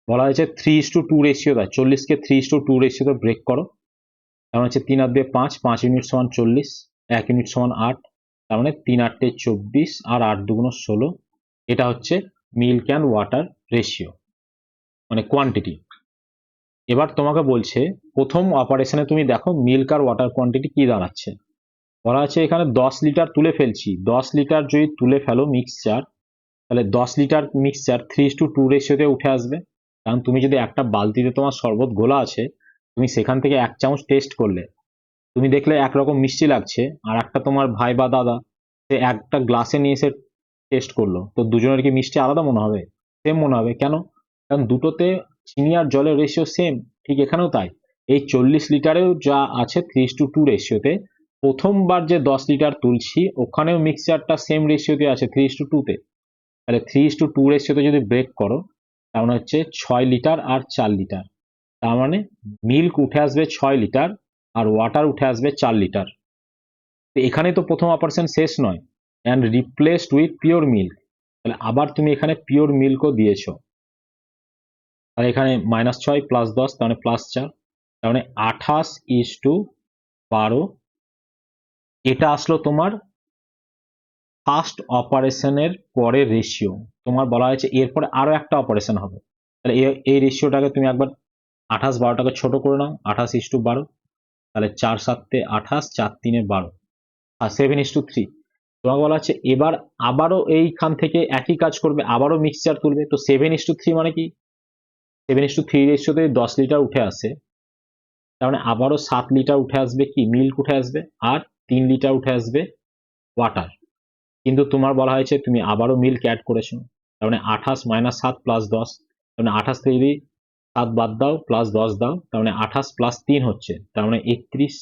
বলা হয়েছে 3:2 রেশিও দেয়, 40কে 3:2 রেশিওতে ব্রেক করো, তার মানে হচ্ছে 3 আর 2 5, 5 ইউনিট সমান 40, 1 ইউনিট সমান 8, তার মানে 3 8 24 আর 8 2 16, এটা হচ্ছে মিল্ক অ্যান্ড ওয়াটার রেশিও মানে কোয়ান্টিটি। এবার তোমাকে বলছে প্রথম অপারেশনে তুমি দেখো মিল্ক আর ওয়াটার কোয়ান্টিটি কি দাঁড়াচ্ছে। বলা আছে এখানে 10 লিটার তুলে ফেলছি, 10 লিটার যদি তুলে ফেলো মিক্সচার, তাহলে 10 লিটার মিক্সচার 3:2 রেশিওতে উঠে আসবে। কারণ তুমি যদি একটা বালতিতে তোমার শরবত গোলা আছে, তুমি সেখান থেকে 1 চামচ টেস্ট করলে, তুমি দেখলে একরকম মিষ্টি লাগছে, আর একটা তোমার ভাই বা দাদা সে একটা গ্লাসে নিয়ে এসে টেস্ট করলো, তো দুজনের কি মিষ্টি আলাদা মনে হবে? সেম মনে হবে। কেন? কারণ দুটোতে চিনি আর জলের রেশিও সেম। ঠিক এখানেও তাই, এই 40 লিটারেও যা আছে 3:2 রেশিওতে, প্রথমবার যে 10 লিটার তুলছি ওখানেও মিক্সচারটা সেম রেশিওতে আছে 3:2 তে, তাহলে 3:2 রেশিওতে যদি ব্রেক করো তার মানে হচ্ছে 6 লিটার আর 4 লিটার, তার মানে মিল্ক উঠে আসবে 6 লিটার আর ওয়াটার উঠে আসবে 4 লিটার। তো এখানে তো প্রথম অপারেশন শেষ নয়, and replaced with pure milk, তাহলে আবার তুমি এখানে পিওর মিল্কও দিয়েছো, তাহলে এখানে -6 + 10 তার মানে +4, তার মানে 28:12। এটা আসলো তোমার ফার্স্ট অপারেশনের পরে রেশিও। তোমার বলা হয়েছে এরপরে আরো একটা অপারেশন হবে, তাহলে এই রেশিওটাকে তুমি একবার 28-12টাকে ছোট করে নাও, 28:12, তাহলে 4 7 28, 4 3 12, আর 7:3। তোমাকে বলা হচ্ছে এবার আবারও এইখান থেকে একই কাজ করবে, আবারও মিক্সচার তুলবে। তো 7:3 মানে কি, 7:3 রেশিওতে 10 লিটার উঠে আসে, তার মানে আবারও 7 লিটার উঠে আসবে কি মিল্ক উঠে আসবে, আর 3 লিটার উঠে আসবে ওয়াটার। কিন্তু তোমার বলা হয়েছে তুমি আবারও মিল্ক অ্যাড করেছো, তার মানে 28 - 7 + 10, তার মানে 28 থেকে যদি 7 বাদ দাও +10 দাও, তার মানে 28 + 3 হচ্ছে, তার মানে 31।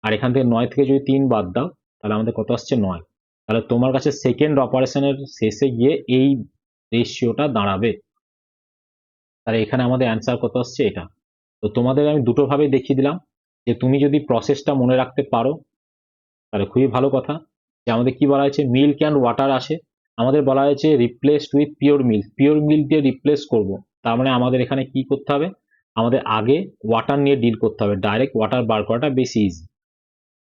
আর এখান থেকে 9 থেকে যদি 3 বাদ দাও তাহলে আমাদের কত আসছে 9। তাহলে তোমার কাছে সেকেন্ড অপারেশনের শেষে গিয়ে এই রেশিওটা দাঁড়াবে, তাহলে এখানে আমাদের অ্যান্সার কত আসছে এটা। তো তোমাদের আমি দুটো ভাবে দেখিয়ে দিলাম, যে তুমি যদি প্রসেসটা মনে রাখতে পারো তাহলে খুবই ভালো কথা। যে আমাদের কি বলা হয়েছে, মিল্ক অ্যান্ড ওয়াটার আসে, আমাদের বলা হয়েছে replaced with pure milk, pure milk দিয়ে রিপ্লেস করব, তার মানে আমাদের এখানে কি করতে হবে, আমাদের আগে ওয়াটার নিয়ে ডিল করতে হবে, ডাইরেক্ট ওয়াটার বার করাটা বেশি ইজি।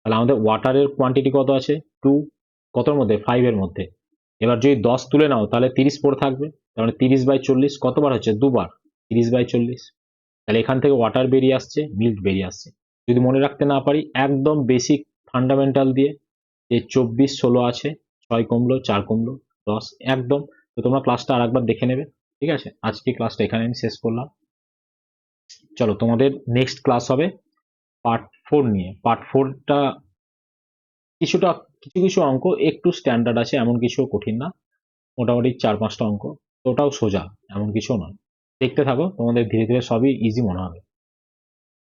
তাহলে আমাদের ওয়াটারের কোয়ান্টিটি কত আছে 2, কতর মধ্যে 5 এর মধ্যে। এবার যদি 10 তুলে নাও তাহলে 30 পড়ে থাকবে, তার মানে 30/40 কতবার হচ্ছে দুবার, 30/40। তাহলে এখান থেকে ওয়াটার বেরিয়ে আসছে, মিল্ক বেরিয়ে আসছে। যদি মনে রাখতে না পারি একদম বেসিক ফান্ডামেন্টাল দিয়ে, যে 24 16 আছে, 6 কমলো 4 কমলো 10 একদম। তো তোমরা ক্লাসটা আর একবার দেখে নেবে, ঠিক আছে। আজকে ক্লাসটা এখানে আমি শেষ করলাম। চলো তোমাদের নেক্সট ক্লাস হবে পার্ট 4 নিয়ে। পার্ট 4টা কিছুটা কিছু কিছু অঙ্ক একটু স্ট্যান্ডার্ড আছে, এমন কিছু কঠিন না, মোটামুটি 4-5টা অঙ্ক, তো ওটাও সোজা, এমন কিছু নয়। দেখতে থাকো, তোমাদের ধীরে ধীরে সবই ইজি মনে হবে।